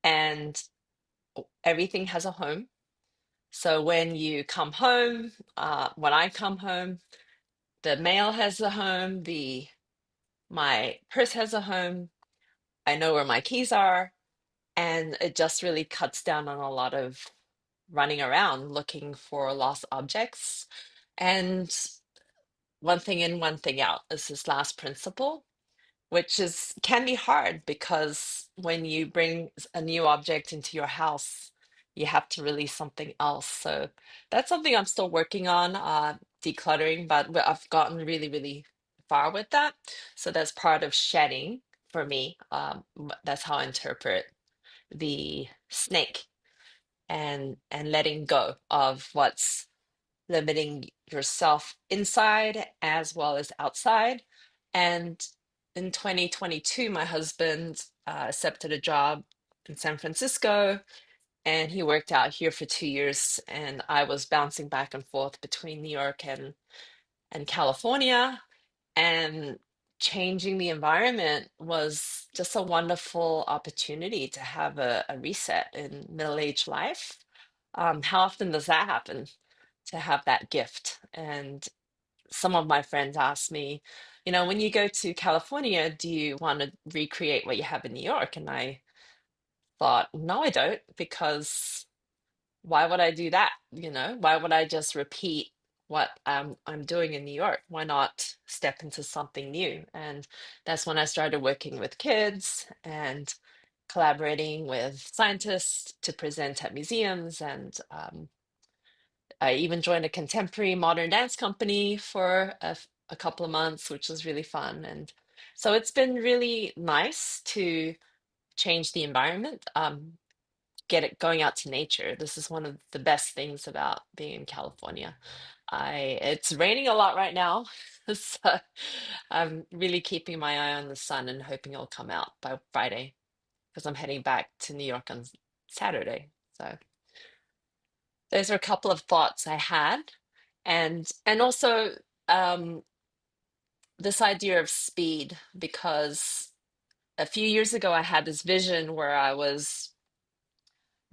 [SPEAKER 9] and everything has a home. So when you come home, when I come home, the mail has a home, the my purse has a home. I know where my keys are, and it just really cuts down on a lot of running around looking for lost objects. And one thing in, one thing out is this last principle, which is can be hard because when you bring a new object into your house, you have to release something else. So that's something I'm still working on, decluttering, but I've gotten really, really far with that. So that's part of shedding for me. That's how I interpret the snake and letting go of what's limiting yourself inside as well as outside. And in 2022, my husband accepted a job in San Francisco, and he worked out here for 2 years. And I was bouncing back and forth between New York and California. And changing the environment was just a wonderful opportunity to have a reset in middle-aged life. How often does that happen? To have that gift. And some of my friends ask me, when you go to California, do you want to recreate what you have in New York? And I thought, no, I don't, because why would I do that? Why would I just repeat what I'm doing in New York? Why not step into something new? And that's when I started working with kids and collaborating with scientists to present at museums, and I even joined a contemporary modern dance company for a couple of months, which was really fun. And so it's been really nice to change the environment, get it going out to nature. This is one of the best things about being in California. It's raining a lot right now, so I'm really keeping my eye on the sun and hoping it'll come out by Friday because I'm heading back to New York on Saturday. So those are a couple of thoughts I had, and also um, this idea of speed, because a few years ago I had this vision where I was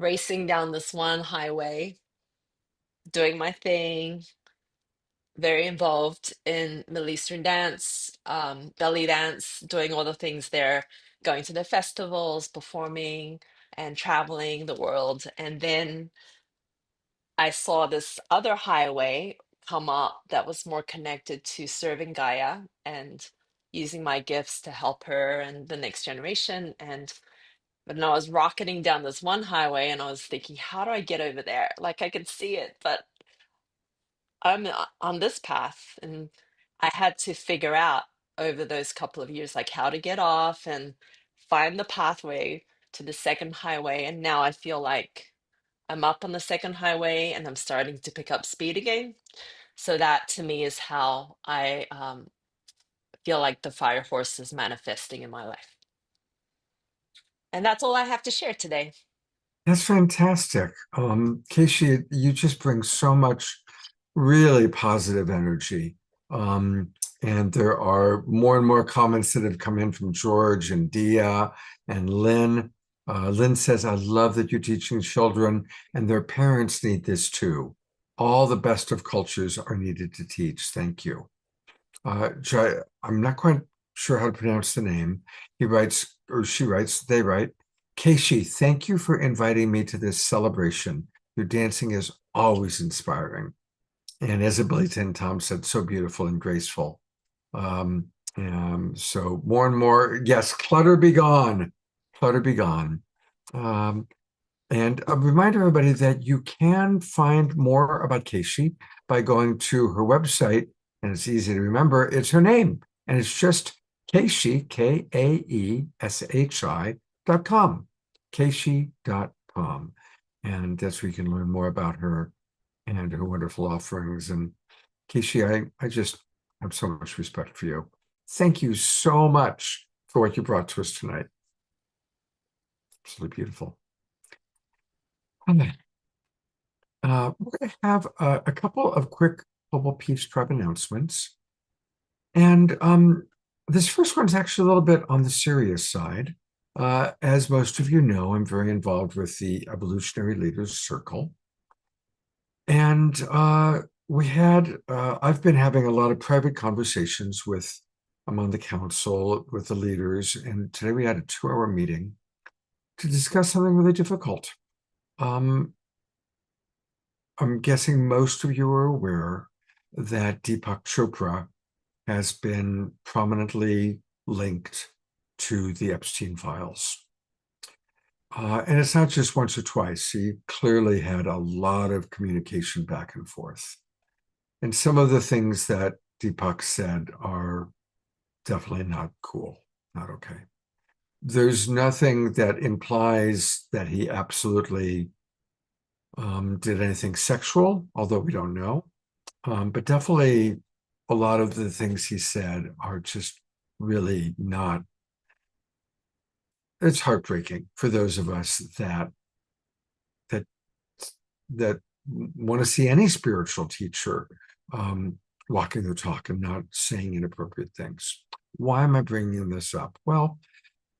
[SPEAKER 9] racing down this one highway, doing my thing, very involved in Middle Eastern dance, belly dance, doing all the things there, going to the festivals, performing, and traveling the world. And then I saw this other highway come up that was more connected to serving Gaia and using my gifts to help her and the next generation. And when I was rocketing down this one highway and I was thinking, how do I get over there? Like I could see it, but I'm on this path. And I had to figure out over those couple of years, like how to get off and find the pathway to the second highway. And now I feel like I'm up on the second highway and I'm starting to pick up speed again. So that to me is how I feel like the fire horse is manifesting in my life. And that's all I have to share today.
[SPEAKER 2] That's fantastic. Casey, you just bring so much really positive energy. And there are more and more comments that have come in from George and Dia and Lynn. Lynn says, I love that you're teaching children and their parents need this too. All the best of cultures are needed to teach. Thank you. I'm not quite sure how to pronounce the name. He writes, or she writes, they write, Keishi, thank you for inviting me to this celebration. Your dancing is always inspiring. And as Abilita and Tom said, so beautiful and graceful. So more and more, yes, clutter be gone. Clutter be gone. And a reminder, everybody, that you can find more about Keishi by going to her website, and it's easy to remember. It's her name, and it's just Keishi, Kaeshi.com, Keishi.com. And that's where you can learn more about her and her wonderful offerings. And Keishi, I just have so much respect for you. Thank you so much for what you brought to us tonight. Absolutely beautiful. We're going to have a couple of quick Global Peace Tribe announcements. And this first one's actually a little bit on the serious side. As most of you know, I'm very involved with the Evolutionary Leaders Circle. And I've been having a lot of private conversations among the council, with the leaders. And today we had a 2-hour meeting to discuss something really difficult. I'm guessing most of you are aware that Deepak Chopra has been prominently linked to the Epstein files. And it's not just once or twice. He clearly had a lot of communication back and forth. And some of the things that Deepak said are definitely not cool, not okay. There's nothing that implies that he absolutely did anything sexual, although we don't know. But definitely a lot of the things he said are just really not. It's heartbreaking for those of us that want to see any spiritual teacher walking the talk and not saying inappropriate things. Why am I bringing this up? Well,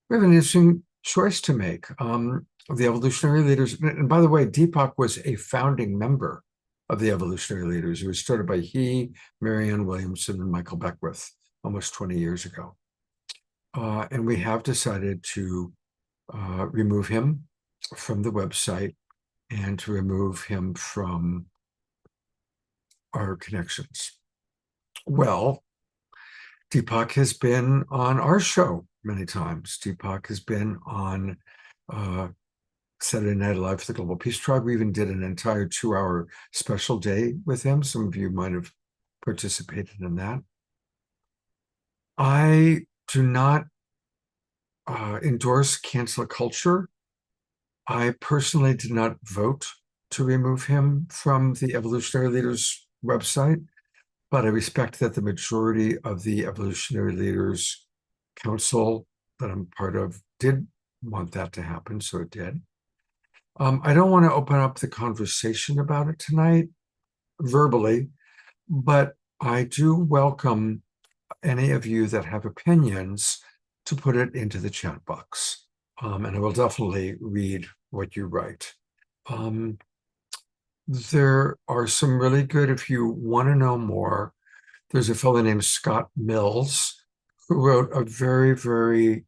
[SPEAKER 2] we have an interesting choice to make. The Evolutionary Leaders, and by the way, Deepak was a founding member of the Evolutionary Leaders. It was started by he, Marianne Williamson, and Michael Beckwith almost 20 years ago. And we have decided to remove him from the website and to remove him from our connections. Well, Deepak has been on our show many times. Deepak has been on Saturday Night Live for the Global Peace Tribe. We even did an entire 2-hour special day with him. Some of you might have participated in that. I do not endorse cancel culture. I personally did not vote to remove him from the Evolutionary Leaders website, but I respect that the majority of the Evolutionary Leaders Council that I'm part of did want that to happen, so it did. I don't want to open up the conversation about it tonight verbally, but I do welcome any of you that have opinions to put it into the chat box. And I will definitely read what you write. There are some really good, if you want to know more, there's a fellow named Scott Mills who wrote a very, very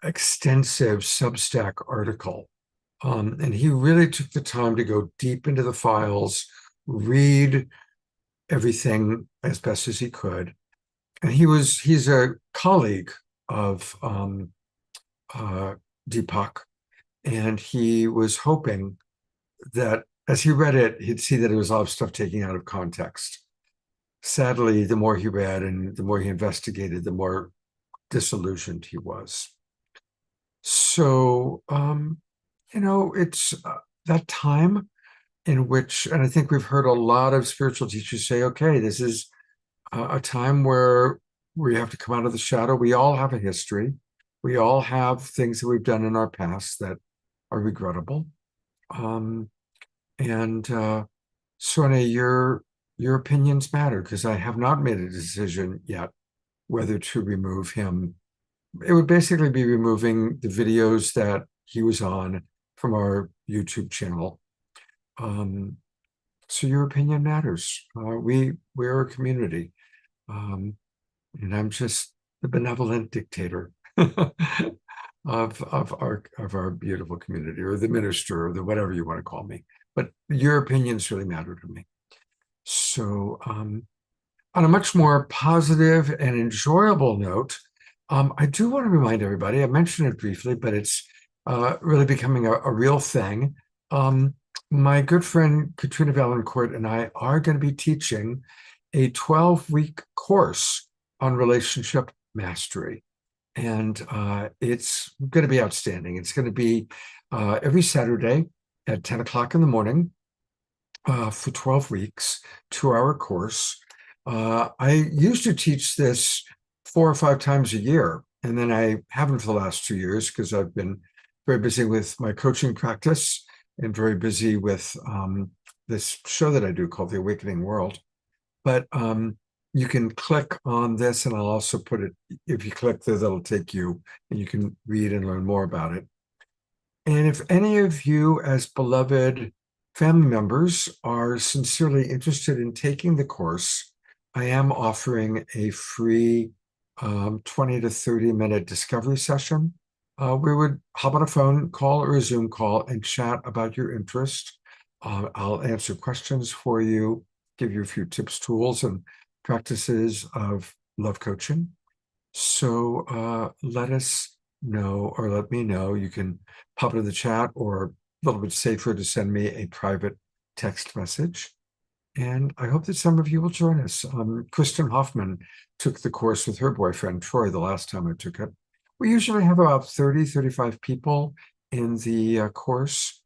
[SPEAKER 2] extensive Substack article. And he really took the time to go deep into the files, read everything as best as he could. And he's a colleague of Deepak, and he was hoping that as he read it, he'd see that it was a lot of stuff taken out of context. Sadly, the more he read and the more he investigated, the more disillusioned he was. So, it's that time in which, and I think we've heard a lot of spiritual teachers say, okay, this is a time where we have to come out of the shadow. We all have a history. We all have things that we've done in our past that are regrettable. Sonia, your opinions matter, because I have not made a decision yet whether to remove him. It would basically be removing the videos that he was on from our YouTube channel. So your opinion matters. We're a community. And I'm just the benevolent dictator of our beautiful community, or the minister, or the whatever you want to call me. But your opinions really matter to me. So on a much more positive and enjoyable note, I do want to remind everybody, I mentioned it briefly, but it's really becoming a real thing. My good friend Katrina Valancourt and I are going to be teaching a 12-week course on relationship mastery. And it's going to be outstanding. It's going to be every Saturday at 10 o'clock in the morning for 12 weeks, 2-hour course. I used to teach this 4 or 5 times a year, and then I haven't for the last 2 years because I've been very busy with my coaching practice and very busy with this show that I do called The Awakening World. But you can click on this, and I'll also put it, if you click there, that'll take you, and you can read and learn more about it. And if any of you as beloved family members are sincerely interested in taking the course, I am offering a free 20 to 30 minute discovery session. We would hop on a phone call or a Zoom call and chat about your interest. I'll answer questions for you, give you a few tips, tools, and practices of love coaching. So let us know, or let me know. You can pop it in the chat, or a little bit safer to send me a private text message. And I hope that some of you will join us. Kristen Hoffman took the course with her boyfriend, Troy, the last time I took it. We usually have about 30, 35 people in the course,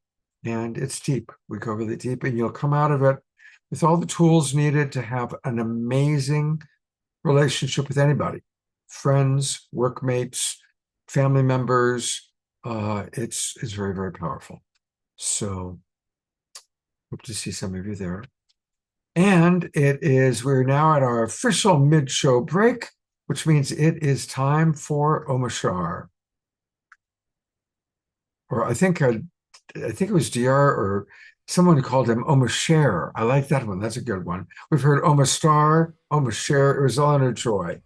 [SPEAKER 2] and it's deep. We go really deep, and you'll come out of it with all the tools needed to have an amazing relationship with anybody, friends, workmates, family members. It's very, very powerful. So hope to see some of you there. And we're now at our official mid-show break, which means it is time for Omashar. Or I think it was DR or someone called him Omashare. I like that one. That's a good one. We've heard Omastar, Omashare. It was all in a joy.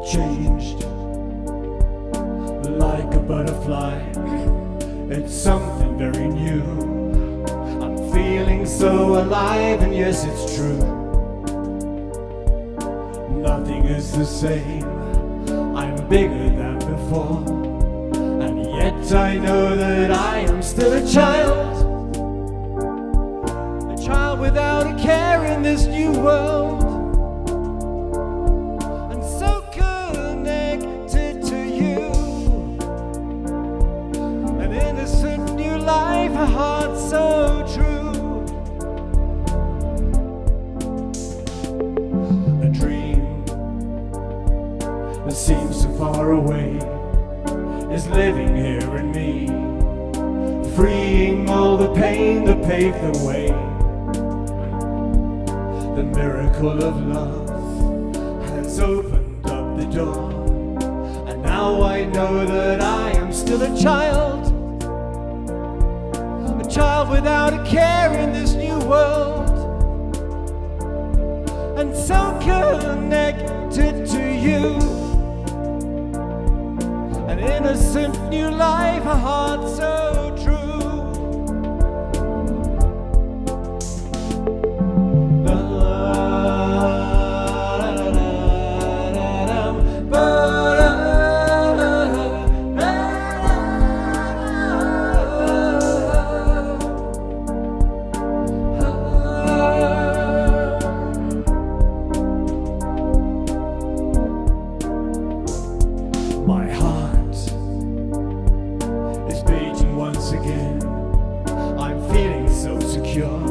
[SPEAKER 8] Changed like a butterfly. It's something very new. I'm feeling so alive, and yes, it's true. Nothing is the same. I'm bigger than before, and yet I know that I am still a child.
[SPEAKER 3] child without a care in this new world, and so connected to you. An innocent new life, a heart so true. A dream that seems so far away is living here in me, freeing all the pain that paved the way. The miracle of love has opened up the door, and now I know that I am still a child without a care in this new world, and so connected to you. An innocent new life, a heart so true. My heart is beating once again. I'm feeling so secure,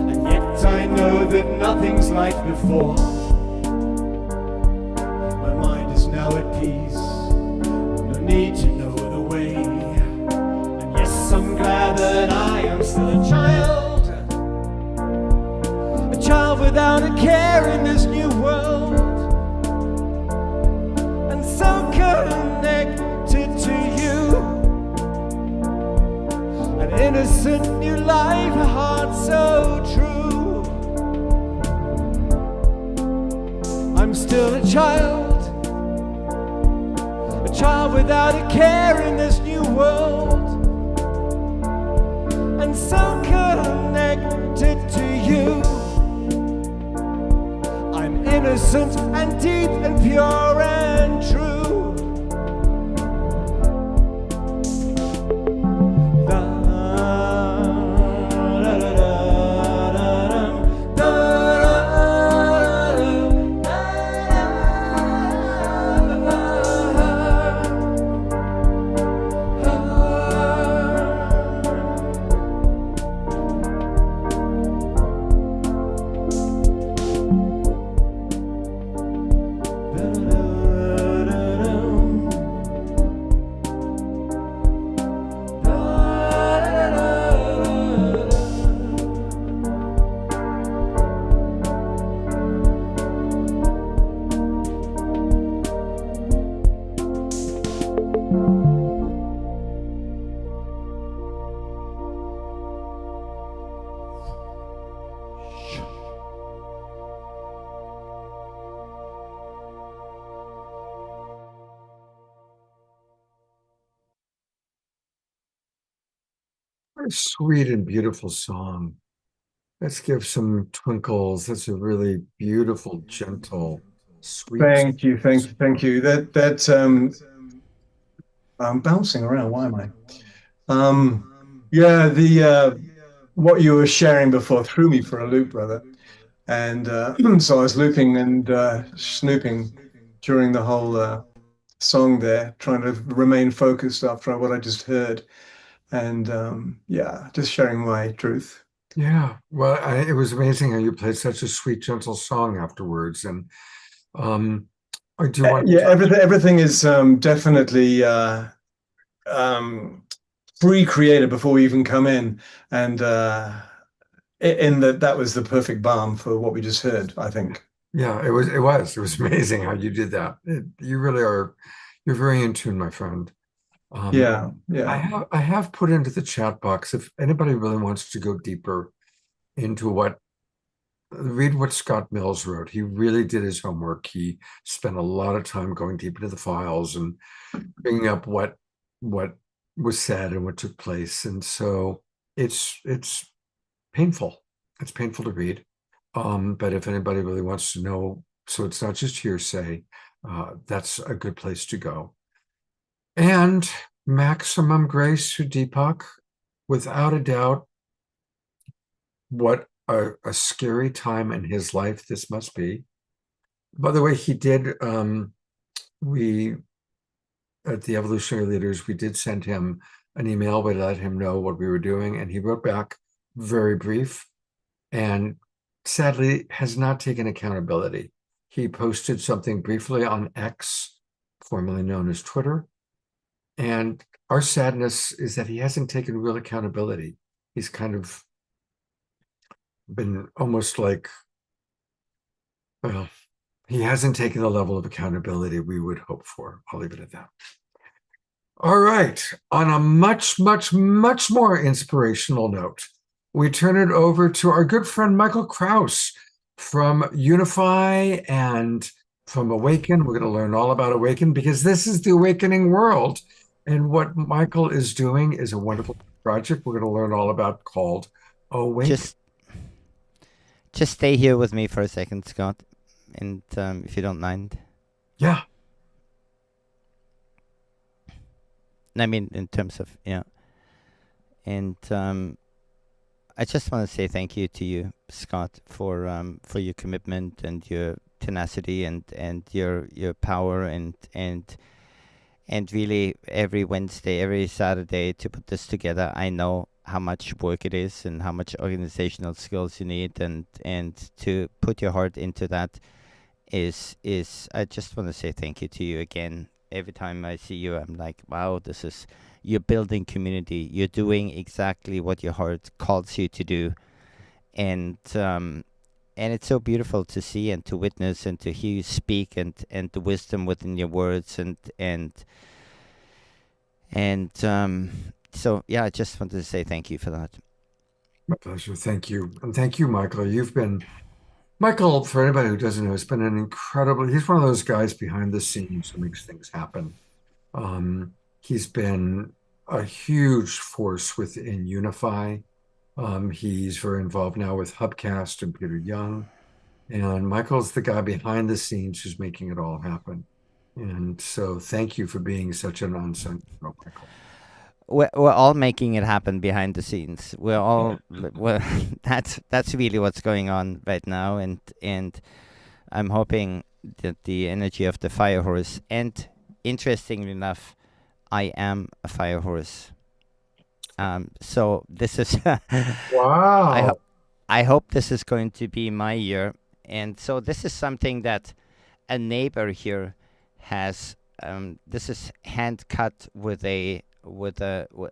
[SPEAKER 3] and yet I know that nothing's like before. My mind is now at peace, no need to know the way. And yes, I'm glad that I am still a child without a care in this new world, so connected to you. An innocent new life, a heart so true. I'm still a child without a care in this new world, and so connected to you. I'm innocent and deep and pure and true.
[SPEAKER 2] What a sweet and beautiful song. Let's give some twinkles. That's a really beautiful, gentle, sweet.
[SPEAKER 4] Thank you. I'm bouncing around. Why am I? Yeah, the what you were sharing before threw me for a loop, brother. And so I was looping and snooping during the whole song there, trying to remain focused after what I just heard. And yeah, just sharing my truth.
[SPEAKER 2] Yeah, well, it was amazing how you played such a sweet, gentle song afterwards. And I do want
[SPEAKER 4] yeah, everything is definitely pre-created before we even come in, and in that was the perfect balm for what we just heard, I think.
[SPEAKER 2] Yeah, it was amazing how you did that. You really are, you're very in tune, my friend.
[SPEAKER 4] Yeah.
[SPEAKER 2] I have put into the chat box, if anybody really wants to go deeper into read what Scott Mills wrote. He really did his homework. He spent a lot of time going deep into the files and bringing up what was said and what took place. And so it's painful. It's painful to read. But if anybody really wants to know, so it's not just hearsay, that's a good place to go. And maximum grace to Deepak, without a doubt, what a scary time in his life. This must be. By the way, he did, we, at the Evolutionary Leaders, we did send him an email. We let him know what we were doing, and he wrote back very brief and sadly has not taken accountability. He posted something briefly on X, formerly known as Twitter. And our sadness is that he hasn't taken real accountability. He's kind of been almost like, well, he hasn't taken the level of accountability we would hope for. I'll leave it at that. All right. On a much, much, much more inspirational note, we turn it over to our good friend Michael Kraus from Unify and from Awaken. We're going to learn all about Awaken because this is the awakening world. And what Michael is doing is a wonderful project we're going to learn all about called Awaken.
[SPEAKER 10] Just stay here with me for a second, Scott, and if you don't mind.
[SPEAKER 2] Yeah.
[SPEAKER 10] I mean, in terms of, and I just want to say thank you to you, Scott, for your commitment and your tenacity and your power and really every Wednesday, every Saturday to put this together. I know how much work it is and how much organizational skills you need, and to put your heart into that is I just want to say thank you to you again. Every time I see you, I'm like, wow, you're building community. You're doing exactly what your heart calls you to do. And it's so beautiful to see and to witness and to hear you speak and the wisdom within your words so yeah, I just wanted to say thank you for that.
[SPEAKER 2] My pleasure. Thank you. And thank you, Michael. Michael, for anybody who doesn't know, has been he's one of those guys behind the scenes who makes things happen. He's been a huge force within Unify. He's very involved now with Hubcast and Peter Young. And Michael's the guy behind the scenes who's making it all happen. And so thank you for being such an unsung hero, Michael.
[SPEAKER 10] We're all making it happen behind the scenes. We're all that's really what's going on right now, and I'm hoping that the energy of the fire horse, and interestingly enough, I am a fire horse. So this is
[SPEAKER 2] wow.
[SPEAKER 10] I hope this is going to be my year, and so this is something that a neighbor here has. This is hand cut with a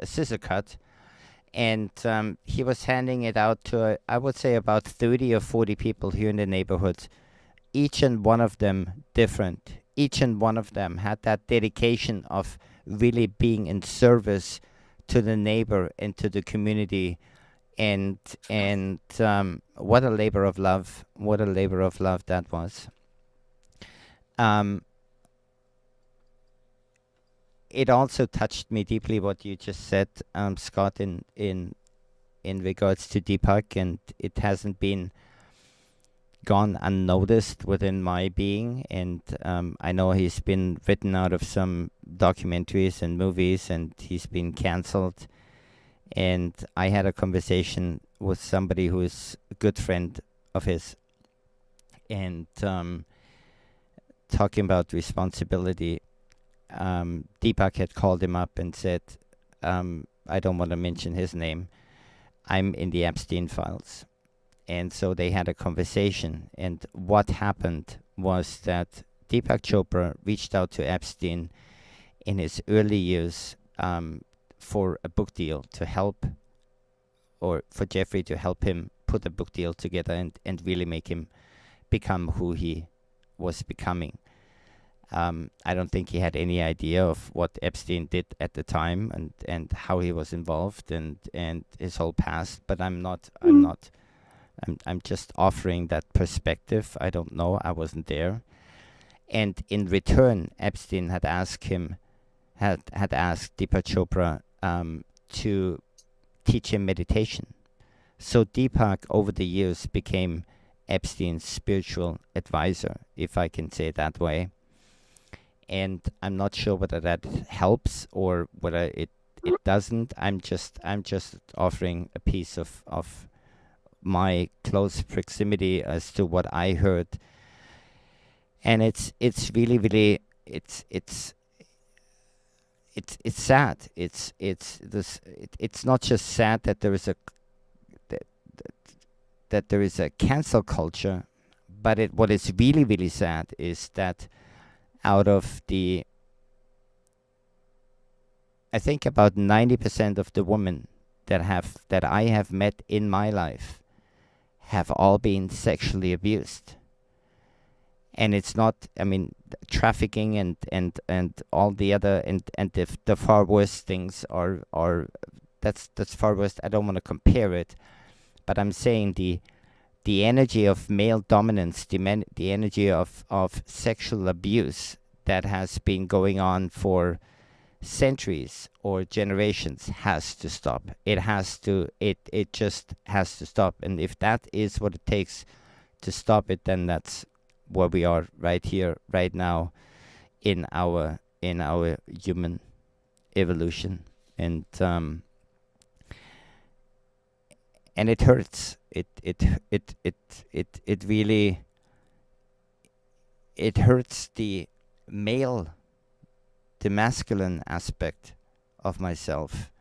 [SPEAKER 10] scissor cut, and he was handing it out to I would say about 30 or 40 people here in the neighborhood, each and one of them different. Each and one of them had that dedication of really being in service to the neighbor and to the community, and what a labor of love that was. It also touched me deeply what you just said, Scott, in regards to Deepak, and it hasn't been gone unnoticed within my being. And I know he's been written out of some documentaries and movies, and he's been cancelled. And I had a conversation with somebody who is a good friend of his, and talking about responsibility. Deepak had called him up and said, I don't want to mention his name, I'm in the Epstein files. And so they had a conversation, and what happened was that Deepak Chopra reached out to Epstein in his early years for a book deal to help, or for Jeffrey to help him put a book deal together and really make him become who he was becoming. I don't think he had any idea of what Epstein did at the time and how he was involved and his whole past. But I'm just offering that perspective. I don't know. I wasn't there. And in return, Epstein had asked Deepak Chopra to teach him meditation. So Deepak, over the years, became Epstein's spiritual advisor, if I can say it that way. And I'm not sure whether that helps or whether it doesn't. I'm just offering a piece of my close proximity as to what I heard. And it's really, really, it's sad. It's not just sad that there is that there is a cancel culture, but what is really, really sad is that out of the, I think about 90% of the women that I have met in my life have all been sexually abused. And it's not, I mean, trafficking and all the other and the far worse things are that's far worse. I don't want to compare it, but I'm saying the energy of male dominance, the energy of sexual abuse that has been going on for centuries or generations has to stop. It just has to stop. And if that is what it takes to stop it, then that's where we are right here, right now, in our human evolution. And it hurts. It really, it hurts the masculine aspect of myself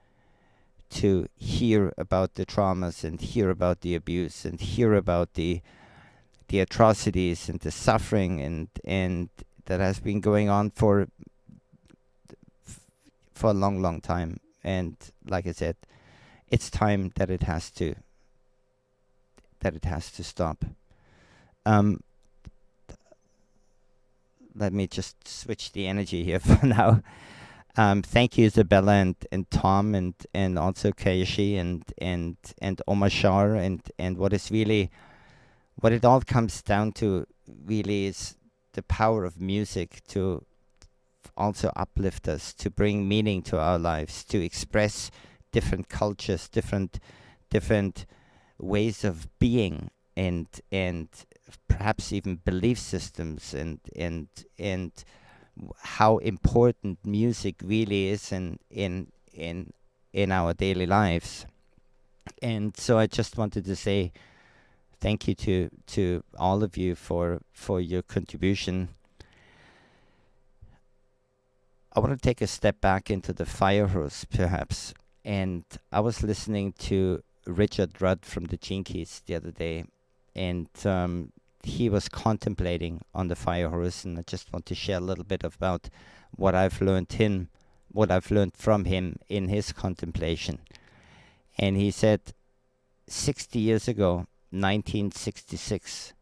[SPEAKER 10] to hear about the traumas and hear about the abuse and hear about the atrocities and the suffering and that has been going on for a long time. And like I said, it's time that it has to stop. Let me just switch the energy here for now. Thank you, Isabella and Tom and also Keiichi and Omar Shar and what it all comes down to really is the power of music to also uplift us, to bring meaning to our lives, to express different cultures, different ways of being and perhaps even belief systems and how important music really is in our daily lives. And so I just wanted to say thank you to all of you for your contribution. I want to take a step back into the fire hose, perhaps. And I was listening to Richard Rudd from the Gene Keys the other day, and he was contemplating on the fire hose, and I just want to share a little bit about what I've learned from him in his contemplation. And he said 60 years ago, 1966,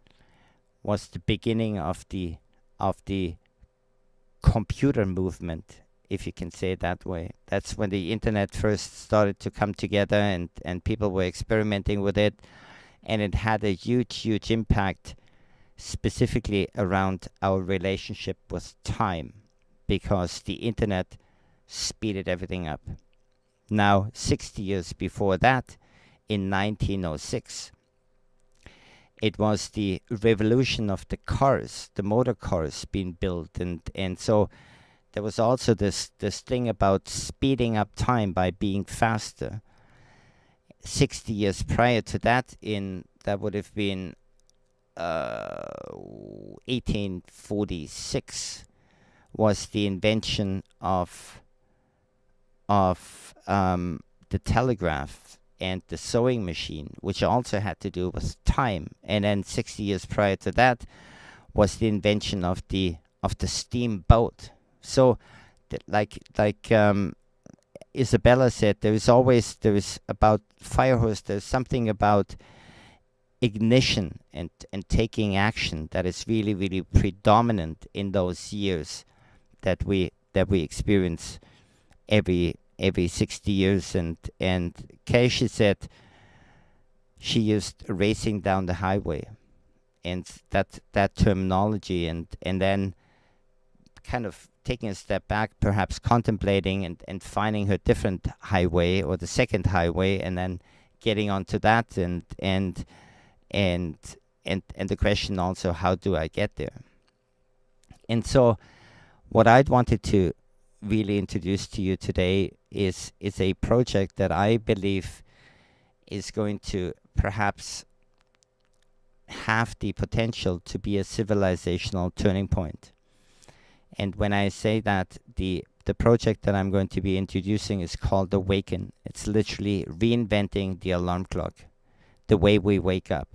[SPEAKER 10] was the beginning of the computer movement, if you can say it that way. That's when the internet first started to come together and people were experimenting with it, and it had a huge impact specifically around our relationship with time, because the internet speeded everything up. Now, 60 years before that, in 1906, it was the revolution of the cars, the motor cars being built, and so there was also this thing about speeding up time by being faster. 60 years prior to that, that would have been 1846, was the invention of the telegraph and the sewing machine, which also had to do with time. And then 60 years prior to that was the invention of the steamboat. So, like Isabella said, there is about fire hose. There's something about ignition and taking action that is really predominant in those years that we experience every 60 years. And Keiichi said she used racing down the highway, and that terminology, and then kind of taking a step back, perhaps contemplating and finding her different highway or the second highway, and then getting onto that and the question also, how do I get there? And so what I'd wanted to really introduce to you today is a project that I believe is going to perhaps have the potential to be a civilizational turning point. And when I say that, the project that I'm going to be introducing is called Awaken. It's literally reinventing the alarm clock, the way we wake up.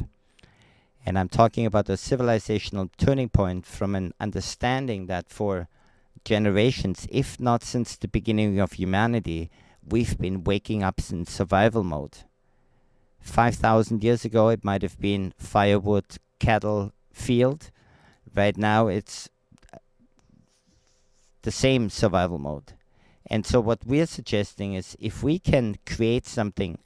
[SPEAKER 10] And I'm talking about a civilizational turning point from an understanding that for generations, if not since the beginning of humanity, we've been waking up in survival mode. 5,000 years ago, it might have been firewood, cattle, field. Right now, it's the same survival mode. And so what we're suggesting is, if we can create something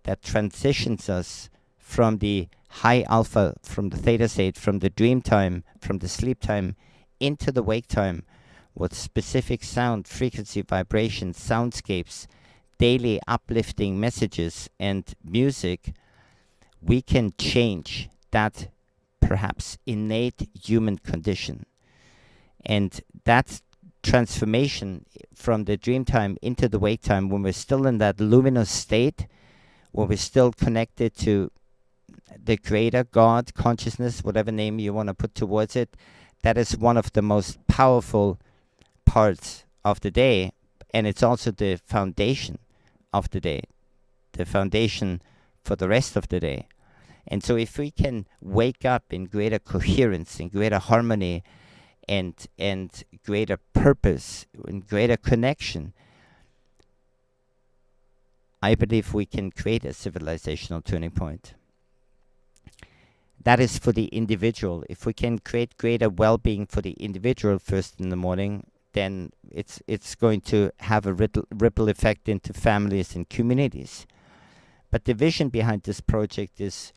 [SPEAKER 10] that transitions us from the high alpha, from the theta state, from the dream time, from the sleep time, into the wake time, with specific sound, frequency, vibration, soundscapes, daily uplifting messages and music, we can change that perhaps innate human condition. And that transformation from the dream time into the wake time, when we're still in that luminous state, when we're still connected to the creator, God, consciousness, whatever name you want to put towards it, that is one of the most powerful parts of the day. And it's also the foundation of the day, the foundation for the rest of the day. And so if we can wake up in greater coherence, in greater harmony, and greater purpose, and greater connection, I believe we can create a civilizational turning point. That is for the individual. If we can create greater well-being for the individual first in the morning, then it's going to have a ripple effect into families and communities. But the vision behind this project is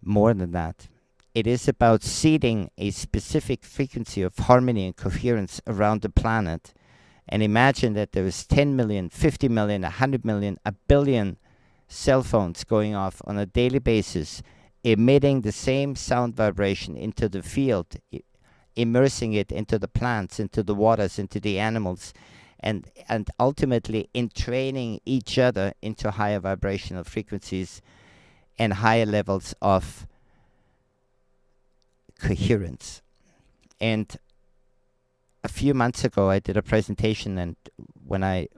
[SPEAKER 10] more than that. It is about seeding a specific frequency of harmony and coherence around the planet. And imagine that there is 10 million, 50 million, 100 million, a billion cell phones going off on a daily basis, emitting the same sound vibration into the field, immersing it into the plants, into the waters, into the animals, and ultimately entraining each other into higher vibrational frequencies and higher levels of coherence. And a few months ago, I did a presentation, and when I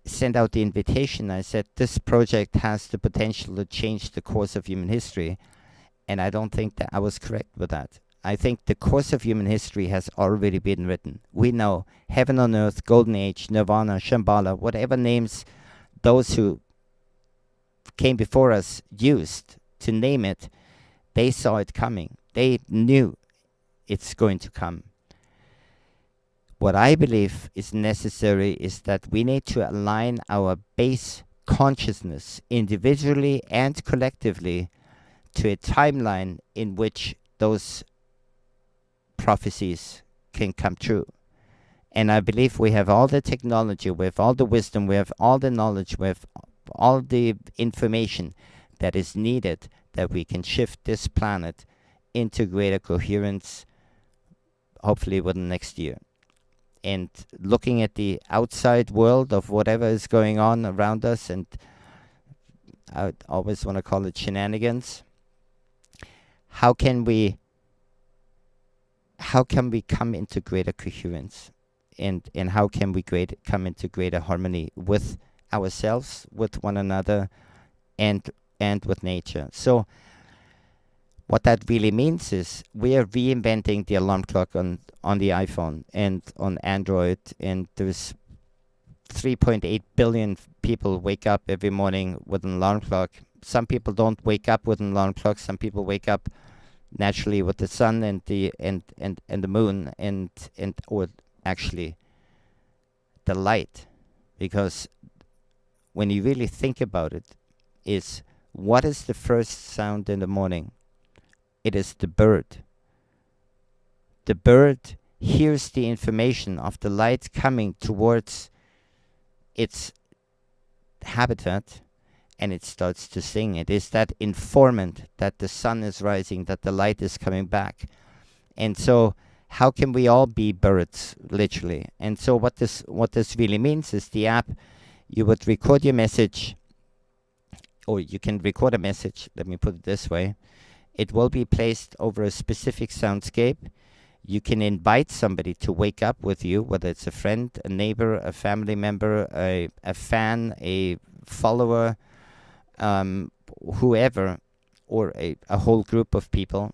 [SPEAKER 10] sent out the invitation, I said this project has the potential to change the course of human history, and I don't think that I was correct with that. I think the course of human history has already been written. We know heaven on earth, golden age, nirvana, Shambhala, whatever names those who came before us used to name it, they saw it coming. They knew it's going to come. What I believe is necessary is that we need to align our base consciousness individually and collectively to a timeline in which those prophecies can come true. And I believe we have all the technology, we have all the wisdom, we have all the knowledge, we have all the information that is needed, that we can shift this planet into greater coherence, hopefully within next year. And looking at the outside world of whatever is going on around us, and I always want to call it shenanigans, how can we come into greater coherence, and how can we come into greater harmony with ourselves, with one another, and with nature? So what that really means is we are reinventing the alarm clock on the iPhone and on Android, and there's 3.8 billion people wake up every morning with an alarm clock. Some people don't wake up with an alarm clock. Some people wake up naturally with the sun and the moon or actually the light, because when you really think about it, is what is the first sound in the morning? It is the bird. The bird hears the information of the light coming towards its habitat, and it starts to sing. It is that informant that the sun is rising, that the light is coming back. And so how can we all be birds, literally? And so what this really means is the app, you would record your message or you can record a message. Let me put it this way. It will be placed over a specific soundscape. You can invite somebody to wake up with you, whether it's a friend, a neighbor, a family member, a fan, a follower, whoever, or a whole group of people.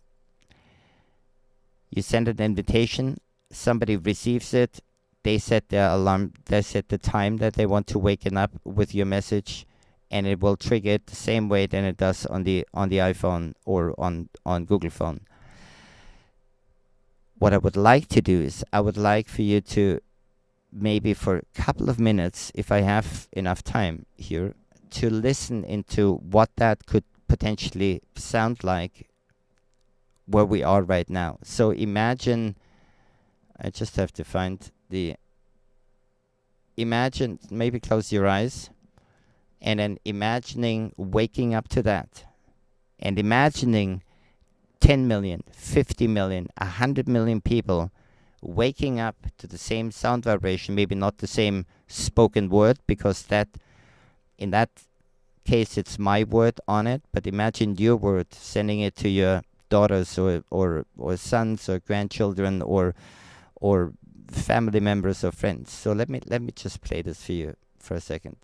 [SPEAKER 10] You send an invitation, somebody receives it, they set their alarm, they set the time that they want to waken up with your message, and it will trigger it the same way than it does on the iPhone or on Google Phone. What I would like to do is I would like for you to, maybe for a couple of minutes, if I have enough time here, to listen into what that could potentially sound like where we are right now. So imagine, I just have to find imagine, maybe close your eyes, and then imagining waking up to that, and imagining 10 million, 50 million, 100 million people waking up to the same sound vibration, maybe not the same spoken word, because that, in that case, it's my word on it, but imagine your word, sending it to your daughters or sons or grandchildren or family members or friends. So let me just play this for you for a second.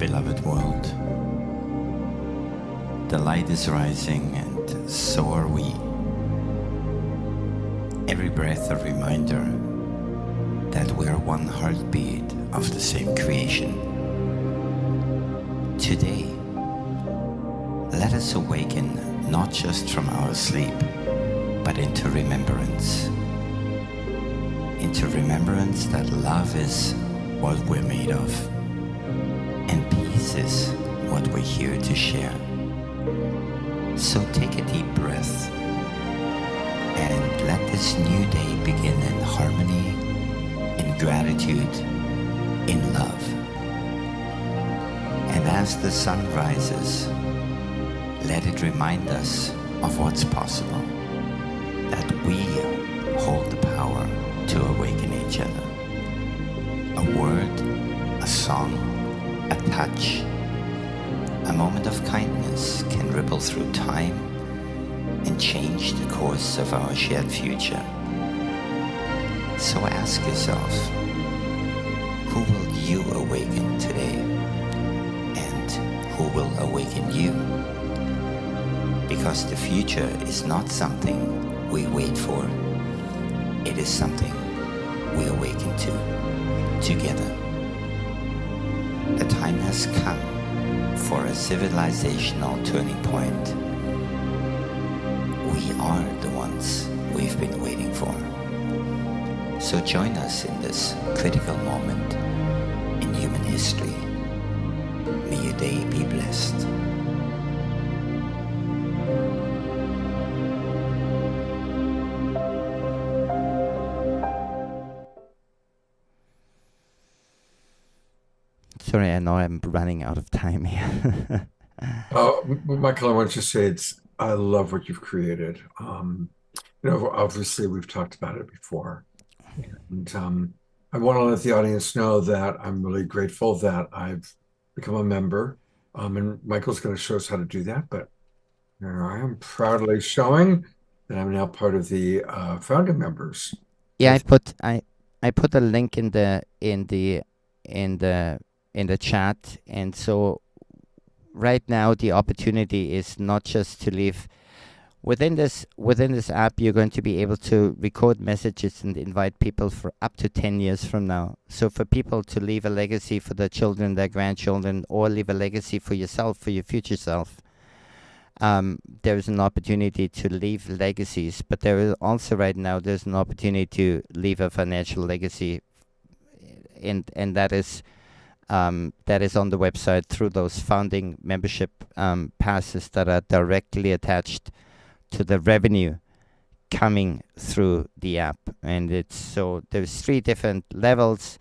[SPEAKER 11] beloved world. The light is rising, and so are we. Every breath a reminder that we are one heartbeat of the same creation. Today, let us awaken not just from our sleep, but into remembrance. Into remembrance that love is what we're made of, and peace is what we're here to share. So take a deep breath and let this new day begin in harmony, in gratitude, in love. And as the sun rises, let it remind us of what's possible, that we hold the power to awaken each other. A word, a song, a touch, a moment of kindness can ripple through time and change the course of our shared future. So ask yourself, who will you awaken today? And who will awaken you? Because the future is not something we wait for. It is something we awaken to, together. The time has come for a civilizational turning point. We are the ones we've been waiting for. So join us in this critical moment in human history. May your day be blessed.
[SPEAKER 10] Sorry, I know I'm running out of time here.
[SPEAKER 2] Michael, I want to just say I love what you've created. Obviously we've talked about it before. And I want to let the audience know that I'm really grateful that I've become a member. And Michael's going to show us how to do that. But here I am proudly showing that I'm now part of the founding members.
[SPEAKER 10] Yeah, I put a link in the chat, and so right now the opportunity is not just to leave within this app. You're going to be able to record messages and invite people for up to 10 years from now. So for people to leave a legacy for their children, their grandchildren, or leave a legacy for yourself, for your future self. There is an opportunity to leave legacies, but there is also right now there's an opportunity to leave a financial legacy, and that is on the website through those founding membership passes that are directly attached to the revenue coming through the app. And there's 3 different levels.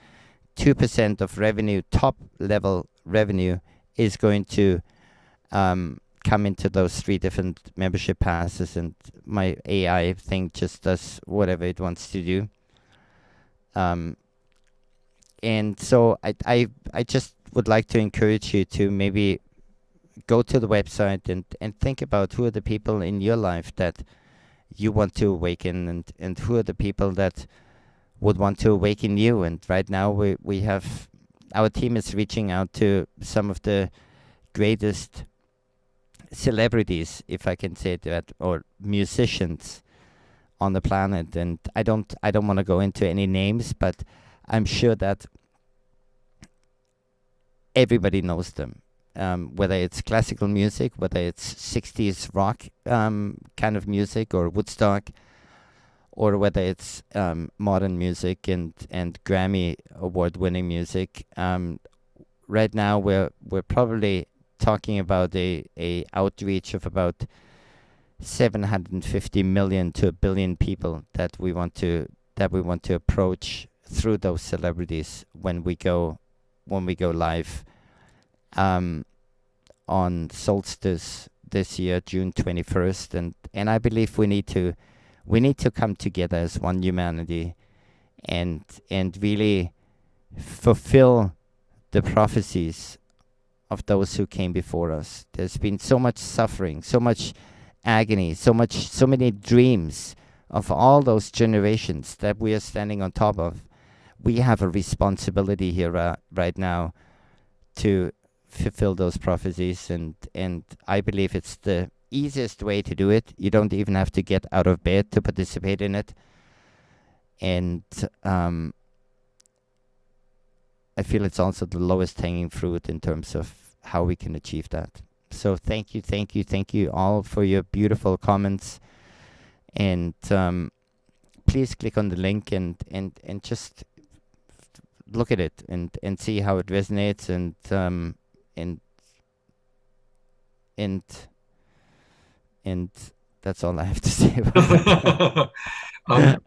[SPEAKER 10] 2% of revenue, top level revenue, is going to come into those 3 different membership passes, and my AI thing just does whatever it wants to do. And so I just would like to encourage you to maybe go to the website and think about who are the people in your life that you want to awaken, and who are the people that would want to awaken you. And right now we have, our team is reaching out to some of the greatest celebrities, if I can say that, or musicians on the planet. And I don't want to go into any names, but I'm sure that everybody knows them, whether it's classical music, whether it's 60s rock kind of music, or Woodstock, or whether it's modern music and Grammy award-winning music. Right now we're probably talking about a outreach of about 750 million to 1 billion people that we want to approach through those celebrities when we go live on Solstice this year, June 21st, and I believe we need to come together as one humanity and really fulfill the prophecies of those who came before us. There's been so much suffering, so much agony, so many dreams of all those generations that we are standing on top of. We have a responsibility here right now to fulfill those prophecies, and I believe it's the easiest way to do it. You don't even have to get out of bed to participate in it. And I feel it's also the lowest hanging fruit in terms of how we can achieve that. So thank you all for your beautiful comments, and please click on the link and just look at it and see how it resonates, and that's all I have to say about that.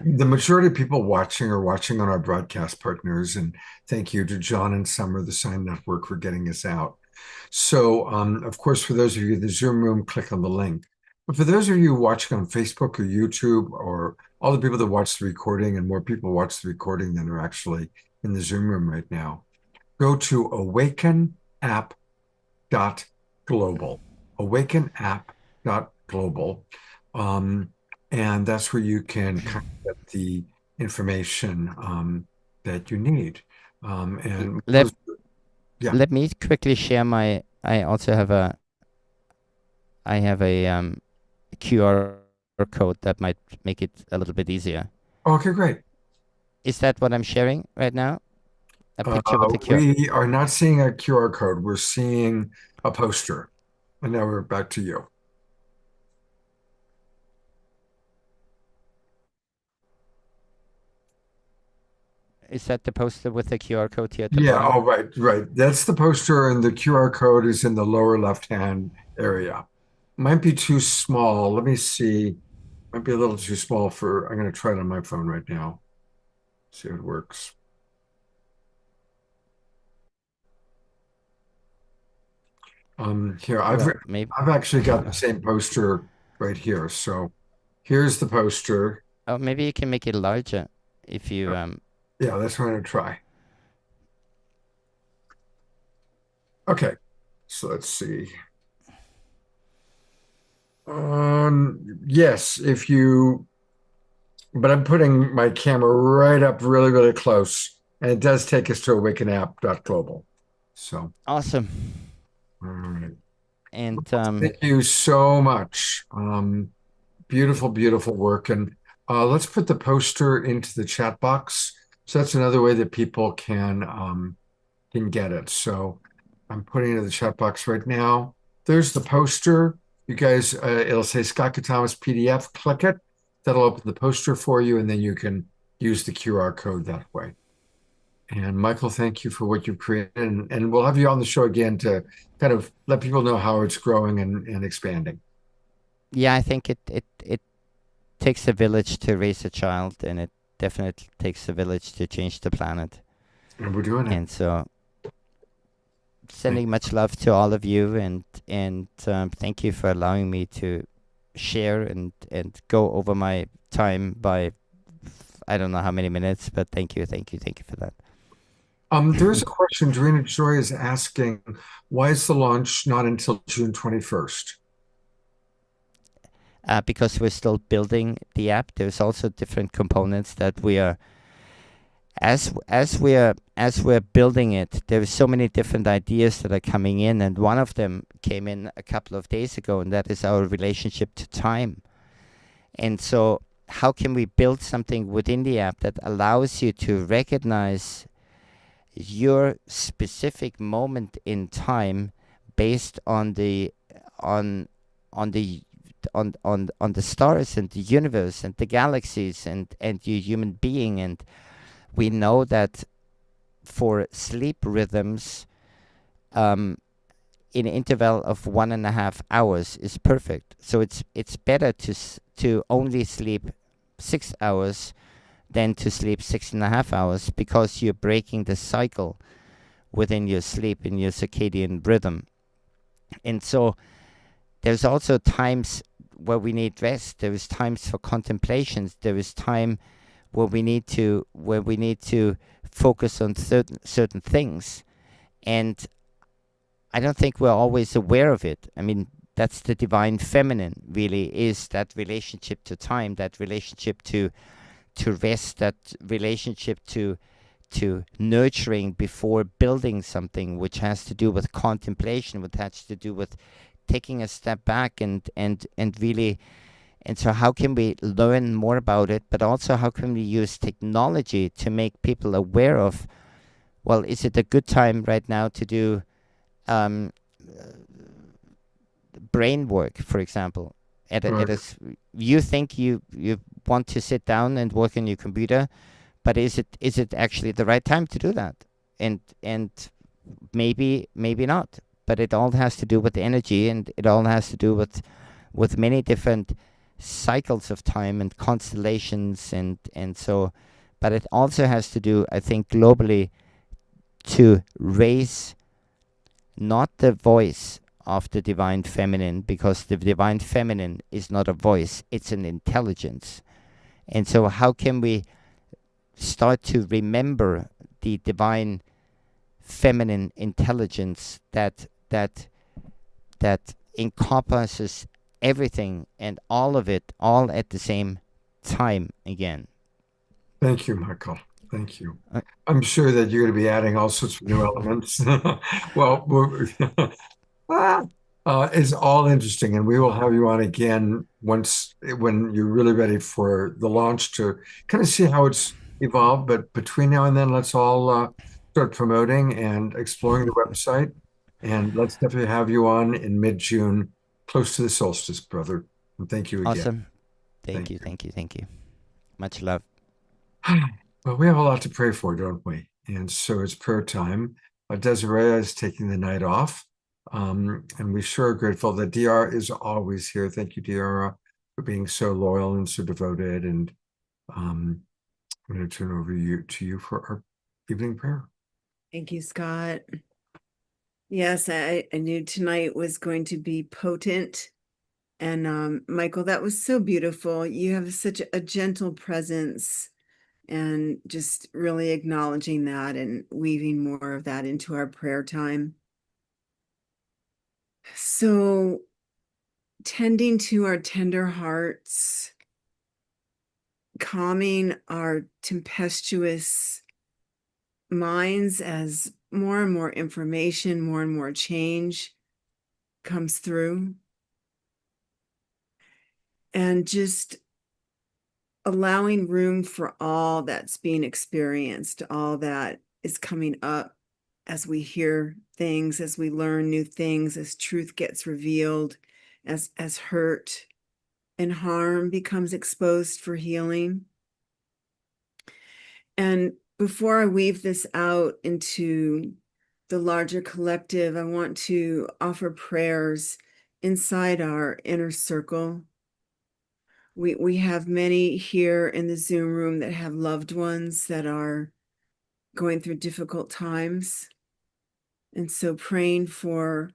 [SPEAKER 2] The majority of people watching are watching on our broadcast partners, and thank you to John and Summer, the Sign Network, for getting us out. So, of course, for those of you in the Zoom room, click on the link. But for those of you watching on Facebook or YouTube, or all the people that watch the recording, and more people watch the recording than are actually in the Zoom room right now, go to awakenapp.global. Awakenapp.global. And that's where you can kind of get the information that you need. And
[SPEAKER 10] let me quickly share I also have a QR code that might make it a little bit easier.
[SPEAKER 2] Okay, great.
[SPEAKER 10] Is that what I'm sharing right now? A picture with the QR.
[SPEAKER 2] We are not seeing a QR code. We're seeing a poster. And now we're back to you.
[SPEAKER 10] Is that the poster with the QR code here?
[SPEAKER 2] Yeah, bottom? Right. That's the poster, and the QR code is in the lower left-hand area. Might be too small. Let me see. Might be a little too small I'm going to try it on my phone right now. See if it works. Here,
[SPEAKER 10] Well, maybe.
[SPEAKER 2] I've actually got the same poster right here. So here's the poster.
[SPEAKER 10] Oh, maybe you can make it larger if you
[SPEAKER 2] Yeah, that's what I'm gonna try. Okay, so let's see. Yes, if you, but I'm putting my camera right up really, really close, and it does take us to awakenapp.global. So,
[SPEAKER 10] awesome.
[SPEAKER 2] all right.
[SPEAKER 10] And
[SPEAKER 2] Thank you so much. Beautiful, beautiful work. And let's put the poster into the chat box. So that's another way that people can get it. So I'm putting it in the chat box right now. There's the poster. You guys, it'll say Scott Katamas PDF. Click it. That'll open the poster for you, and then you can use the QR code that way. And Michael, thank you for what you've created. And we'll have you on the show again to kind of let people know how it's growing and expanding.
[SPEAKER 10] yeah, I think it takes a village to raise a child, and it definitely takes a village to change the planet.
[SPEAKER 2] And we're doing it.
[SPEAKER 10] And so, sending much love to all of you, and thank you for allowing me to share and go over my time by I don't know how many minutes, but thank you for that.
[SPEAKER 2] There's a question. Dorina Joy is asking, why is the launch not until June 21st?
[SPEAKER 10] Because we're still building the app. There's also different components that we are as we're building it. There's so many different ideas that are coming in, and one of them came in a couple of days ago, and that is our relationship to time. And so how can we build something within the app that allows you to recognize your specific moment in time based on the stars and the universe and the galaxies and your human being. And we know that for sleep rhythms, in an interval of 1.5 hours is perfect. So it's better to only sleep 6 hours than to sleep 6.5 hours, because you're breaking the cycle within your sleep in your circadian rhythm. And so there's also times where we need rest. There is times for contemplations. There is time where we need to focus on certain things. And I don't think we're always aware of it. I mean, that's the divine feminine, really, is that relationship to time, that relationship to rest, that relationship to nurturing before building something, which has to do with contemplation, which has to do with taking a step back and really. And so how can we learn more about it, but also how can we use technology to make people aware of, well, is it a good time right now to do brain work, for example? You think you want to sit down and work on your computer, but is it actually the right time to do that? And maybe not. But it all has to do with energy, and it all has to do with many different cycles of time and constellations, and so. But it also has to do, I think, globally, to raise not the voice of the divine feminine, because the divine feminine is not a voice, it's an intelligence. And so how can we start to remember the divine feminine intelligence that encompasses everything and all of it all at the same time again?
[SPEAKER 2] Thank you, Michael. Thank you. I'm sure that you're going to be adding all sorts of new elements. Well, it's all interesting, and we will have you on again when you're really ready for the launch to kind of see how it's evolved. But between now and then, let's all start promoting and exploring the website, and let's definitely have you on in mid-June, close to the solstice, brother. And thank you again.
[SPEAKER 10] Awesome. Thank you. Much love.
[SPEAKER 2] Well, we have a lot to pray for, don't we? And so it's prayer time. Desiree is taking the night off. And we sure are grateful that DR is always here. Thank you, DR, for being so loyal and so devoted. And I'm going to turn over to you for our evening prayer.
[SPEAKER 12] Thank you, Scott. Yes, I knew tonight was going to be potent. And Michael, that was so beautiful. You have such a gentle presence, and just really acknowledging that and weaving more of that into our prayer time. So, tending to our tender hearts, calming our tempestuous minds as more and more information, more and more change comes through. And just allowing room for all that's being experienced, all that is coming up as we hear things, as we learn new things, as truth gets revealed, as hurt and harm becomes exposed for healing. And before I weave this out into the larger collective, I want to offer prayers inside our inner circle. We have many here in the Zoom room that have loved ones that are going through difficult times. And so praying for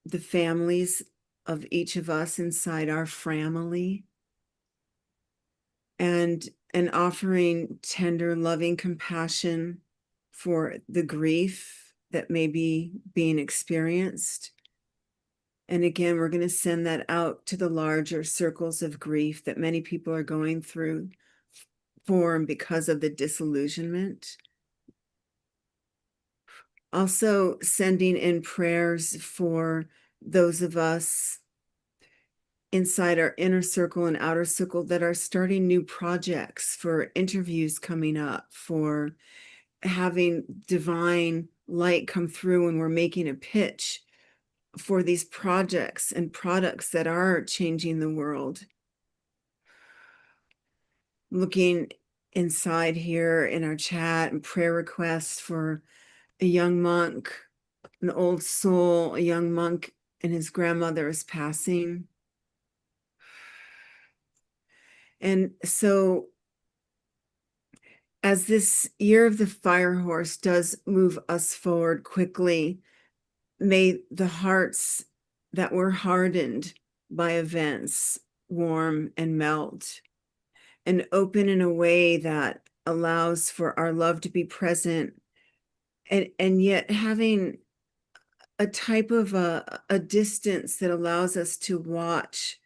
[SPEAKER 12] the families of each of us inside our family, and offering tender, loving compassion for the grief that may be being experienced. And again, we're going to send that out to the larger circles of grief that many people are going through for and because of the disillusionment. Also, sending in prayers for those of us inside our inner circle and outer circle that are starting new projects, for interviews coming up, for having divine light come through when we're making a pitch for these projects and products that are changing the world. Looking inside here in our chat and prayer requests for a young monk, an old soul, a young monk, and his grandmother is passing. And so, as this year of the fire horse does move us forward quickly, may the hearts that were hardened by events warm and melt, and open in a way that allows for our love to be present, and yet having a type of a distance that allows us to watch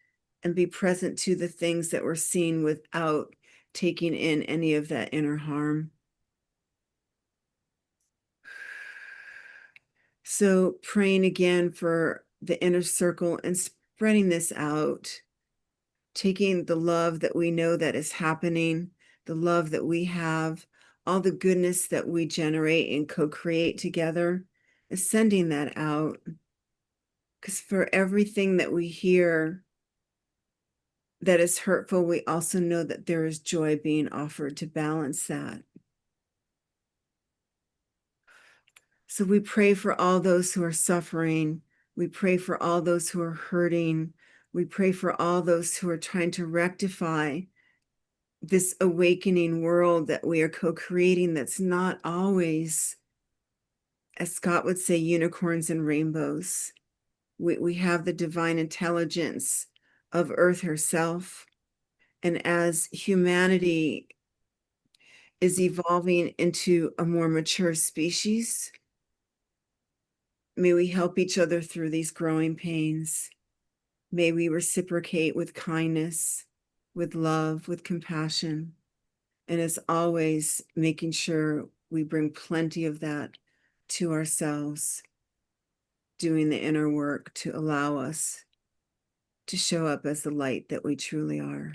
[SPEAKER 12] and be present to the things that we're seeing without taking in any of that inner harm. So praying again for the inner circle and spreading this out, taking the love that we know that is happening, the love that we have, all the goodness that we generate and co-create together, and sending that out. Because for everything that we hear that is hurtful, we also know that there is joy being offered to balance that. So we pray for all those who are suffering. We pray for all those who are hurting. We pray for all those who are trying to rectify this awakening world that we are co-creating, that's not always, as Scott would say, unicorns and rainbows. We have the divine intelligence of Earth herself. And as humanity is evolving into a more mature species, may we help each other through these growing pains. May we reciprocate with kindness, with love, with compassion. And as always, making sure we bring plenty of that to ourselves, doing the inner work to allow us to show up as the light that we truly are.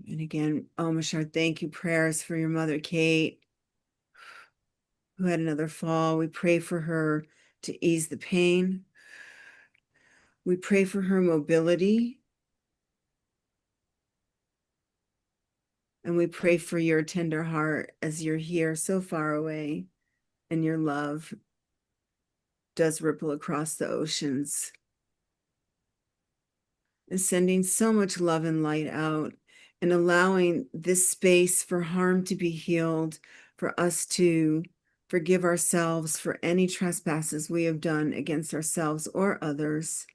[SPEAKER 12] And again, Omashar, thank you. Prayers for your mother, Kate, who had another fall. We pray for her to ease the pain. We pray for her mobility. And we pray for your tender heart as you're here so far away, and your love does ripple across the oceans, and sending so much love and light out, and allowing this space for harm to be healed, for us to forgive ourselves for any trespasses we have done against ourselves or others.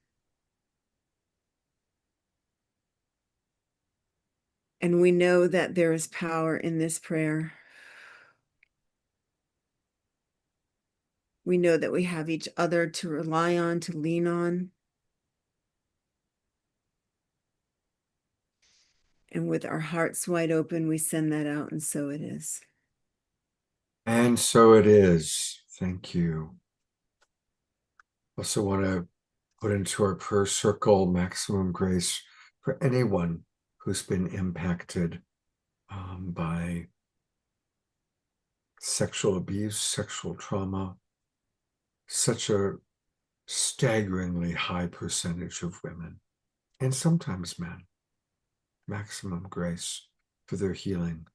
[SPEAKER 12] And we know that there is power in this prayer. We know that we have each other to rely on, to lean on. And with our hearts wide open, we send that out, and so it is.
[SPEAKER 2] And so it is. Thank you. Also want to put into our prayer circle maximum grace for anyone who's been impacted by sexual abuse, sexual trauma. Such a staggeringly high percentage of women, and sometimes men. Maximum grace for their healing.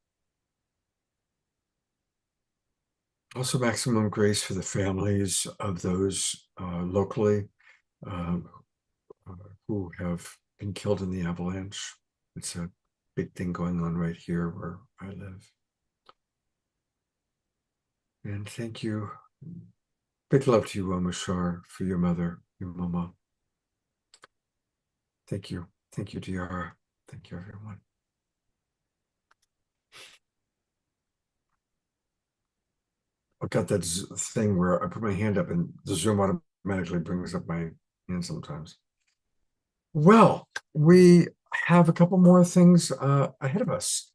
[SPEAKER 2] Also maximum grace for the families of those locally who have been killed in the avalanche. It's a big thing going on right here where I live. And thank you. Big love to you, Mashar, for your mother, your mama. Thank you. Thank you, Diara. Thank you, everyone. I've got that thing where I put my hand up and the Zoom automatically brings up my hand sometimes. Well, we have a couple more things ahead of us.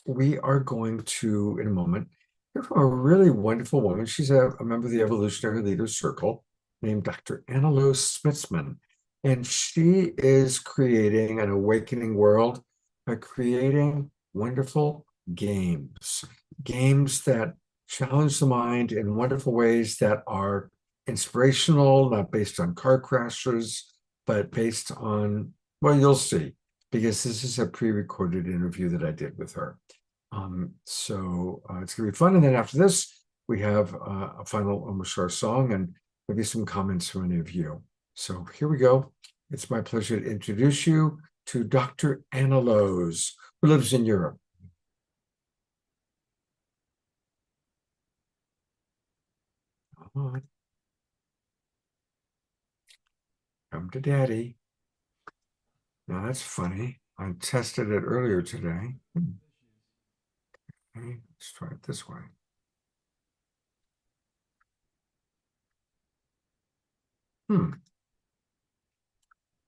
[SPEAKER 2] We are going to, in a moment, hear from a really wonderful woman. She's a member of the Evolutionary Leaders Circle named Dr. Anna-Lose Smitsman. And she is creating an awakening world by creating wonderful games. Games that challenge the mind in wonderful ways that are inspirational, not based on car crashes, but based on, well, you'll see, because this is a pre-recorded interview that I did with her. So it's gonna be fun. And then after this, we have a final Mashar song and maybe some comments from any of you. So here we go. It's my pleasure to introduce you to Dr. Anna-Lose, who lives in Europe. Come on. Come to daddy. Now that's funny. I tested it earlier today. Okay, let's try it this way.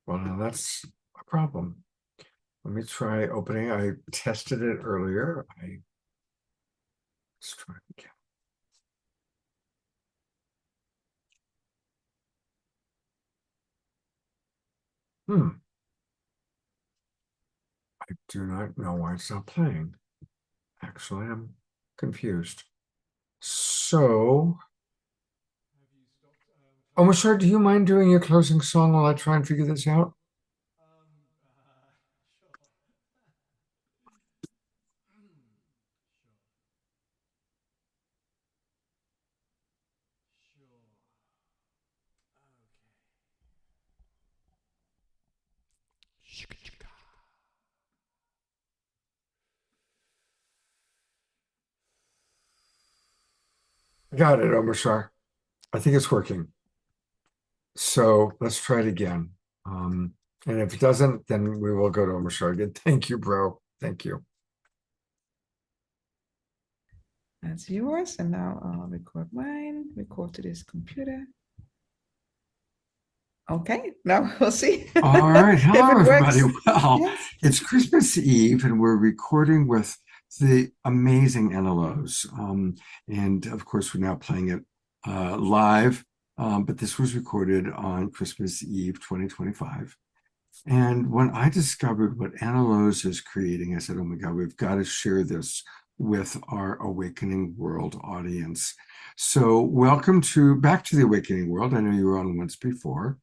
[SPEAKER 2] Well, now that's a problem. Let me try opening. I tested it earlier. Let's try it again. I do not know why it's not playing. Actually, I'm confused. So, oh, Mashar, do you mind doing your closing song while I try and figure this out? Got it, Mashar. I think it's working. So let's try it again. And if it doesn't, then we will go to Mashar again. Thank you, bro. Thank you.
[SPEAKER 13] That's yours. And now I'll record mine, record to this computer. Okay, now we'll see.
[SPEAKER 2] All right. Hello, everybody.
[SPEAKER 13] Works.
[SPEAKER 2] Well,
[SPEAKER 13] Yes.
[SPEAKER 2] It's Christmas Eve, and we're recording with the amazing Anna-Lose. And of course, we're now playing it live, but this was recorded on Christmas Eve 2025. And when I discovered what Anna-Lose is creating, I said, oh my God, we've got to share this with our Awakening World audience. So welcome back to the Awakening World. I know you were on once before.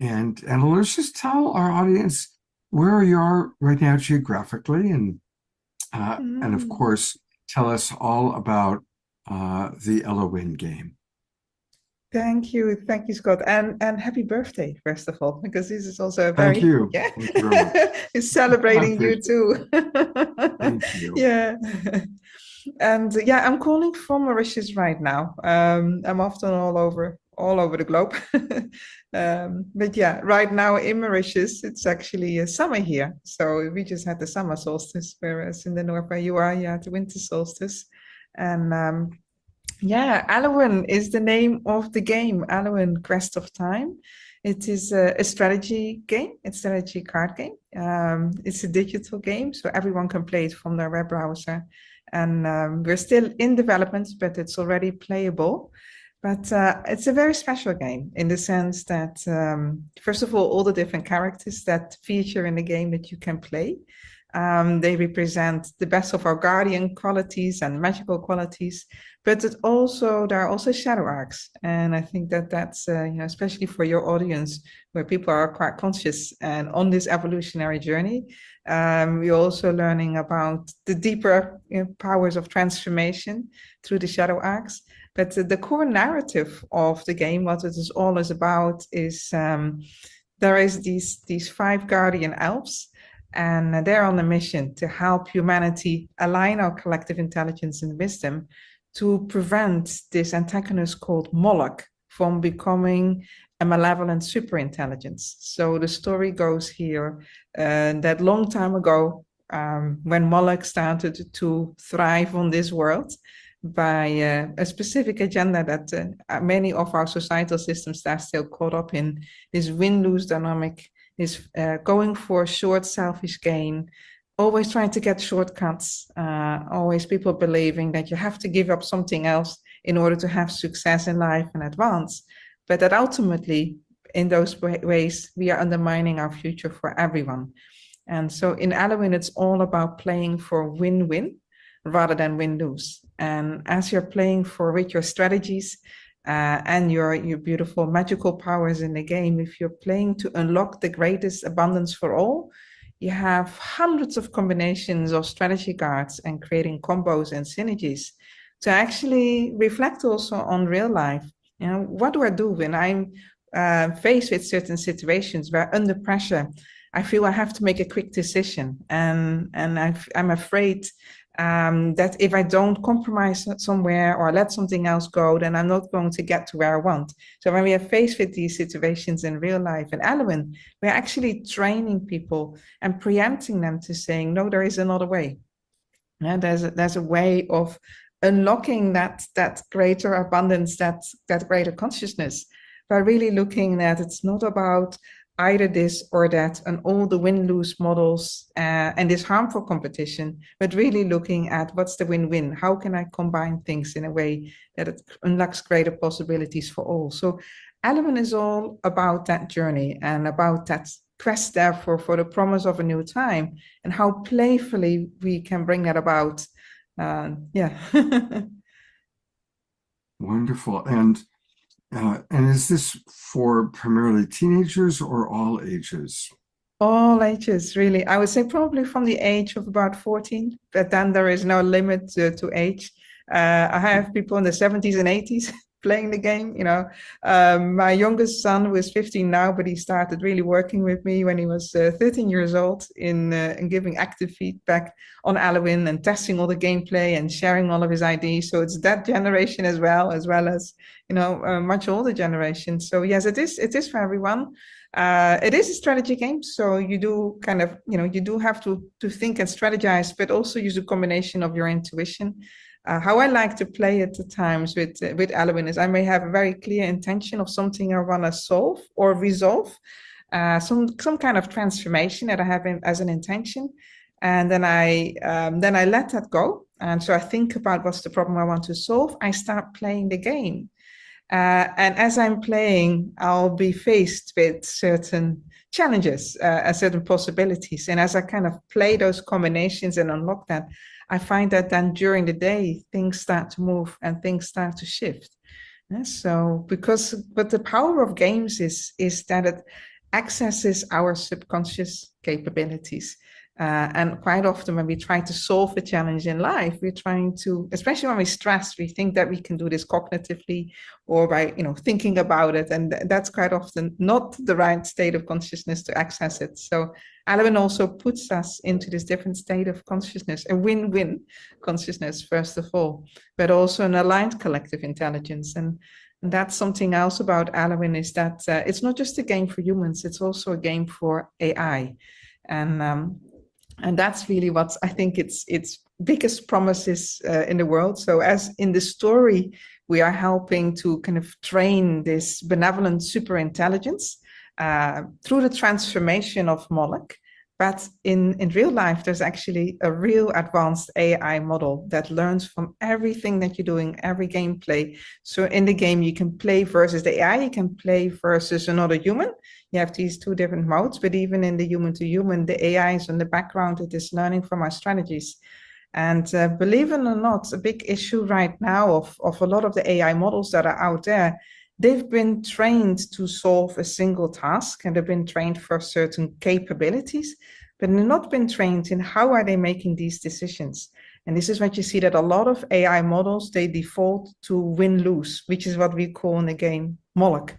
[SPEAKER 2] And let's just tell our audience where you are right now geographically, and of course, tell us all about the Elohim game.
[SPEAKER 13] Thank you, Scott, and happy birthday, first of all, because this is also a very
[SPEAKER 2] Thank you.
[SPEAKER 13] Yeah,
[SPEAKER 2] Thank you very much.
[SPEAKER 13] it's celebrating you too.
[SPEAKER 2] Thank you.
[SPEAKER 13] Yeah. And yeah, I'm calling from Mauritius right now. I'm often all over the globe. But yeah, right now in Mauritius, it's actually summer here. So we just had the summer solstice, whereas in the north where you are, you had the winter solstice. And yeah, Alwyn is the name of the game, Alwyn Quest of Time. It is a strategy game, it's a strategy card game. It's a digital game, so everyone can play it from their web browser. And we're still in development, but it's already playable. But it's a very special game in the sense that, first of all the different characters that feature in the game that you can play, they represent the best of our guardian qualities and magical qualities, but there are also shadow arcs. And I think that that's, especially for your audience where people are quite conscious and on this evolutionary journey, we're also learning about the deeper powers of transformation through the shadow arcs. But the core narrative of the game, what it is all is about, is there is these 5 guardian elves, and they're on a mission to help humanity align our collective intelligence and wisdom to prevent this antagonist called Moloch from becoming a malevolent superintelligence. So the story goes here that long time ago, when Moloch started to thrive on this world, by a specific agenda that many of our societal systems are still caught up in, this win-lose dynamic, is going for short, selfish gain, always trying to get shortcuts, always people believing that you have to give up something else in order to have success in life and advance, but that ultimately, in those ways, we are undermining our future for everyone. And so in Alwyn, it's all about playing for win-win rather than win-lose. And as you're playing with your strategies and your beautiful magical powers in the game, if you're playing to unlock the greatest abundance for all, you have hundreds of combinations of strategy cards and creating combos and synergies to actually reflect also on real life. What do I do when I'm faced with certain situations where under pressure, I feel I have to make a quick decision, and I'm afraid that if I don't compromise somewhere or let something else go, then I'm not going to get to where I want. So when we are faced with these situations in real life in Alwyn, we're actually training people and preempting them to saying, no, there is another way. And there's a way of unlocking that greater abundance, that greater consciousness, by really looking at it's not about either this or that and all the win-lose models and this harmful competition, but really looking at what's the win-win? How can I combine things in a way that it unlocks greater possibilities for all? So Alwyn is all about that journey and about that quest, therefore, for the promise of a new time and how playfully we can bring that about. Yeah.
[SPEAKER 2] Wonderful. And is this for primarily teenagers or all ages?
[SPEAKER 13] All ages, really. I would say probably from the age of about 14, but then there is no limit to age. I have people in the 70s and 80s playing the game. My youngest son, who is 15 now, but he started really working with me when he was 13 years old in giving active feedback on Alwyn and testing all the gameplay and sharing all of his ideas. So it's that generation as well as much older generation. So yes, it is for everyone. It is a strategy game, so you do kind of, you do have to think and strategize, but also use a combination of your intuition. How I like to play at the times with Alwyn is I may have a very clear intention of something I want to solve or resolve, some kind of transformation that I have as an intention, and then I let that go. And so I think about what's the problem I want to solve. I start playing the game. And as I'm playing, I'll be faced with certain challenges, certain possibilities. And as I kind of play those combinations and unlock that, I find that then during the day, things start to move and things start to shift. But the power of games is that it accesses our subconscious capabilities. And quite often when we try to solve a challenge in life, we're trying to, especially when we're stressed, we think that we can do this cognitively or by, thinking about it. And that's quite often not the right state of consciousness to access it. So Alwyn also puts us into this different state of consciousness, a win-win consciousness, first of all, but also an aligned collective intelligence. And that's something else about Alwyn, is that it's not just a game for humans, it's also a game for AI. And that's really what I think its biggest promises in the world. So as in the story, we are helping to kind of train this benevolent super intelligence through the transformation of Moloch. But in real life, there's actually a real advanced AI model that learns from everything that you're doing, every gameplay. So in the game, you can play versus the AI, you can play versus another human. You have these two different modes, but even in the human to human, the AI is in the background, it is learning from our strategies. And believe it or not, a big issue right now of a lot of the AI models that are out there, they've been trained to solve a single task, and they've been trained for certain capabilities, but they've not been trained in how are they making these decisions. And this is what you see, that a lot of AI models, they default to win-lose, which is what we call in the game Moloch.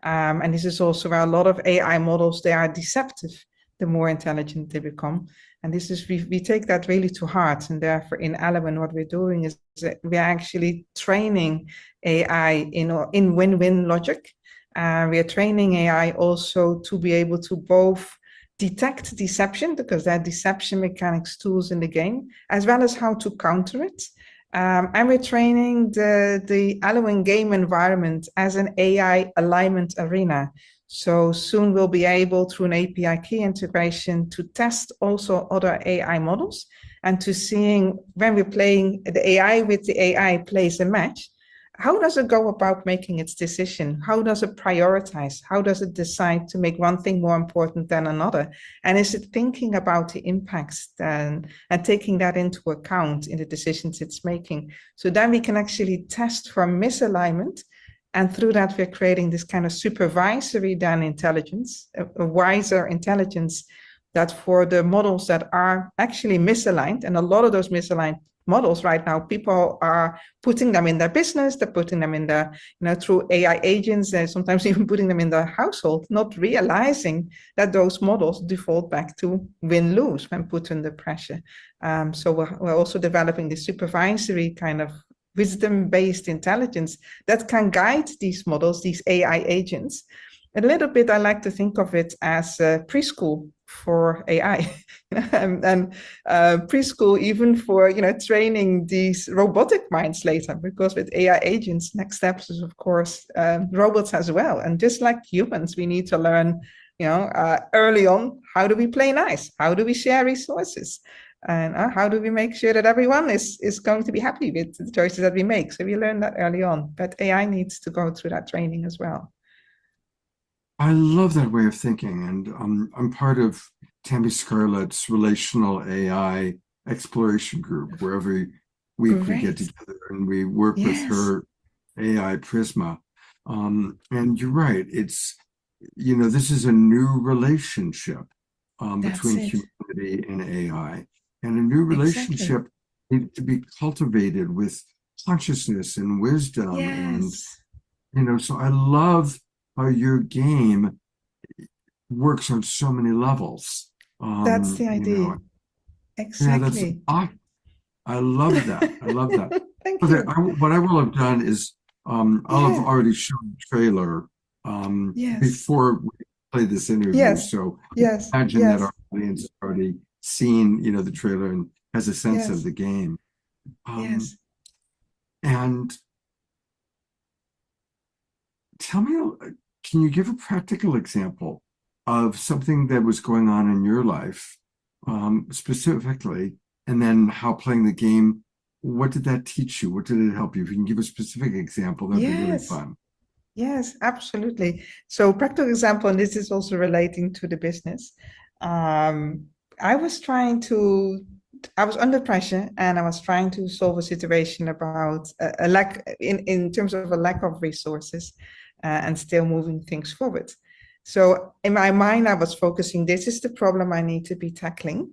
[SPEAKER 13] And this is also where a lot of AI models, they are deceptive, the more intelligent they become. And this is, we take that really to heart. And therefore in Alwyn, what we're doing is that we're actually training AI in win-win logic. We are training AI also to be able to both detect deception, because there are deception mechanics tools in the game, as well as how to counter it. And we're training the Alwyn game environment as an AI alignment arena. So soon we'll be able, through an API key integration, to test also other AI models, and to seeing when we're playing the AI with the AI plays a match, how does it go about making its decision? How does it prioritize? How does it decide to make one thing more important than another? And is it thinking about the impacts and taking that into account in the decisions it's making? So then we can actually test for misalignment. And through that, we're creating this kind of supervisory then intelligence, a wiser intelligence, that for the models that are actually misaligned, and a lot of those misaligned models right now, people are putting them in their business, they're putting them in their, through AI agents, they're sometimes even putting them in their household, not realizing that those models default back to win-lose when put under pressure. So we're also developing the supervisory kind of wisdom-based intelligence that can guide these models, these AI agents. A little bit, I like to think of it as a preschool for AI, and preschool even for training these robotic minds later, because with AI agents, next steps is of course robots as well. And just like humans, we need to learn, early on, how do we play nice? How do we share resources? And how do we make sure that everyone is going to be happy with the choices that we make? So we learn that early on, but AI needs to go through that training as well.
[SPEAKER 2] I love that way of thinking. And I'm part of Tammy Scarlett's relational AI exploration group, where every week we get together and we work with her AI Prisma. And you're right, it's, this is a new relationship between humanity and AI. And a new relationship needs to be cultivated with consciousness and wisdom. And, so I love how your game works on so many levels.
[SPEAKER 13] That's the idea. Exactly.
[SPEAKER 2] I love that. I love that.
[SPEAKER 13] Thank you.
[SPEAKER 2] What I will have done is I'll have already shown the trailer before we play this interview. So imagine that our audience has already seen, the trailer and has a sense of the game. And tell me, can you give a practical example of something that was going on in your life specifically, and then how playing the game, what did that teach you? What did it help you? If you can give a specific example, that'd be really fun.
[SPEAKER 13] Yes, absolutely. So practical example, and this is also relating to the business. I was under pressure, and I was trying to solve a situation about a lack in terms of a lack of resources, and still moving things forward. So in my mind, I was focusing, this is the problem I need to be tackling.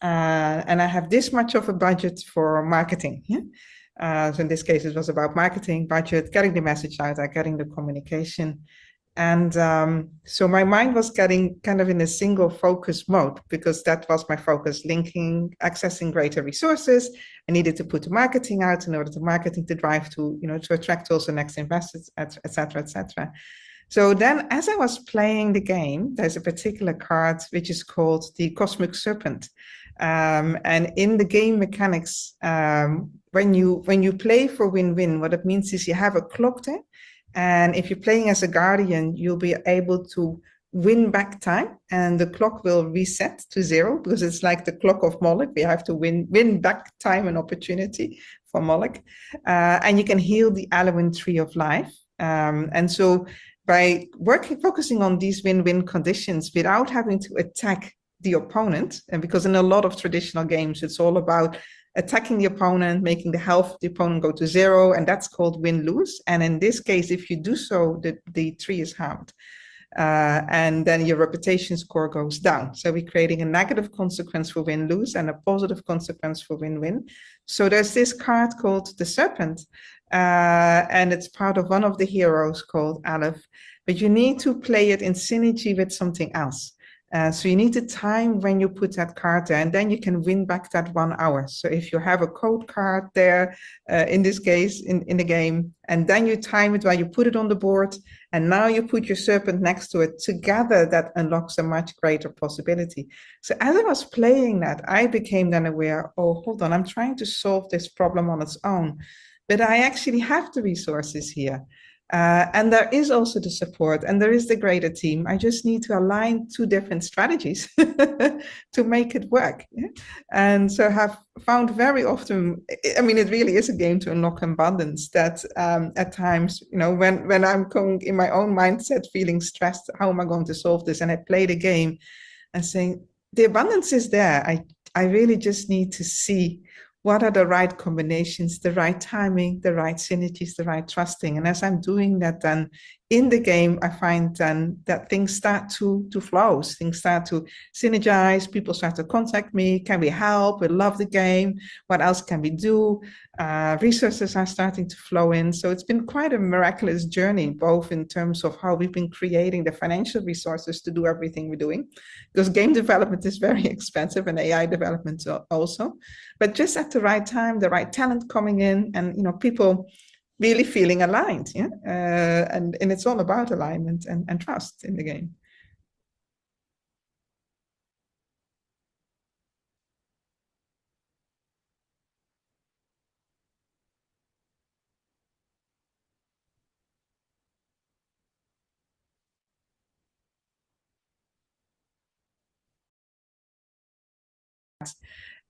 [SPEAKER 13] and I have this much of a budget for marketing. Yeah? So in this case, it was about marketing budget, getting the message out there, getting the communication. And so my mind was getting kind of in a single focus mode, because that was my focus, linking, accessing greater resources. I needed to put the marketing out in order to marketing to drive to, to attract also next investors, et cetera, et cetera. So then as I was playing the game, there's a particular card which is called the Cosmic Serpent. And in the game mechanics, when you play for win-win, what it means is you have a clock there. And if you're playing as a guardian, you'll be able to win back time, and the clock will reset to 0, because it's like the clock of Moloch. We have to win back time and opportunity for Moloch. And you can heal the Alwyn Tree of Life. And so by focusing on these win-win conditions without having to attack the opponent, and because in a lot of traditional games, it's all about attacking the opponent, making the health of the opponent go to 0, and that's called win-lose. And in this case, if you do so, the tree is harmed. And then your reputation score goes down. So we're creating a negative consequence for win-lose and a positive consequence for win-win. So there's this card called the Serpent, and it's part of one of the heroes called Aleph, but you need to play it in synergy with something else. So you need to time when you put that card there, and then you can win back that 1 hour. So if you have a code card there, in this case, in the game, and then you time it while you put it on the board, and now you put your serpent next to it, together that unlocks a much greater possibility. So as I was playing that, I became then aware, oh, hold on, I'm trying to solve this problem on its own, but I actually have the resources here. And there is also the support, and there is the greater team. I just need to align 2 different strategies to make it work. Yeah? And so have found very often, I mean, it really is a game to unlock abundance, that at times, when I'm going in my own mindset, feeling stressed, how am I going to solve this? And I play the game and saying, the abundance is there. I really just need to see what are the right combinations, the right timing, the right synergies, the right trusting. And as I'm doing that, then in the game, I find then that things start to flow, things start to synergize, people start to contact me, can we help, we love the game, what else can we do? Resources are starting to flow in. So it's been quite a miraculous journey, both in terms of how we've been creating the financial resources to do everything we're doing, because game development is very expensive, and AI development also, but just at the right time, the right talent coming in, and people really feeling aligned. Yeah, and it's all about alignment and trust in the game.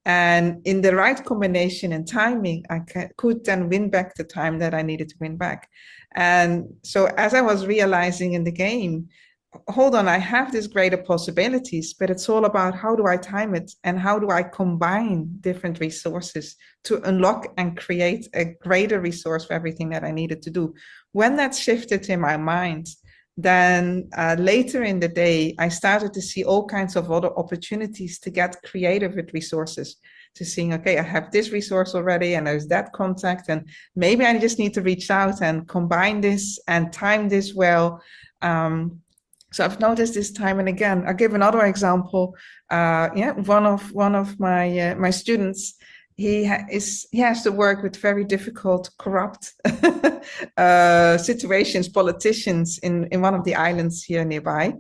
[SPEAKER 13] And in the right combination and timing, I could then win back the time that I needed to win back. And so as I was realizing in the game, hold on, I have these greater possibilities, but it's all about how do I time it, and how do I combine different resources to unlock and create a greater resource for everything that I needed to do. When that shifted in my mind, then later in the day, I started to see all kinds of other opportunities to get creative with resources, to seeing, okay, I have this resource already, and there's that contact, and maybe I just need to reach out and combine this and time this well. So I've noticed this time and again. I'll give another example. One of my students, he has to work with very difficult, corrupt situations, politicians in one of the islands here nearby.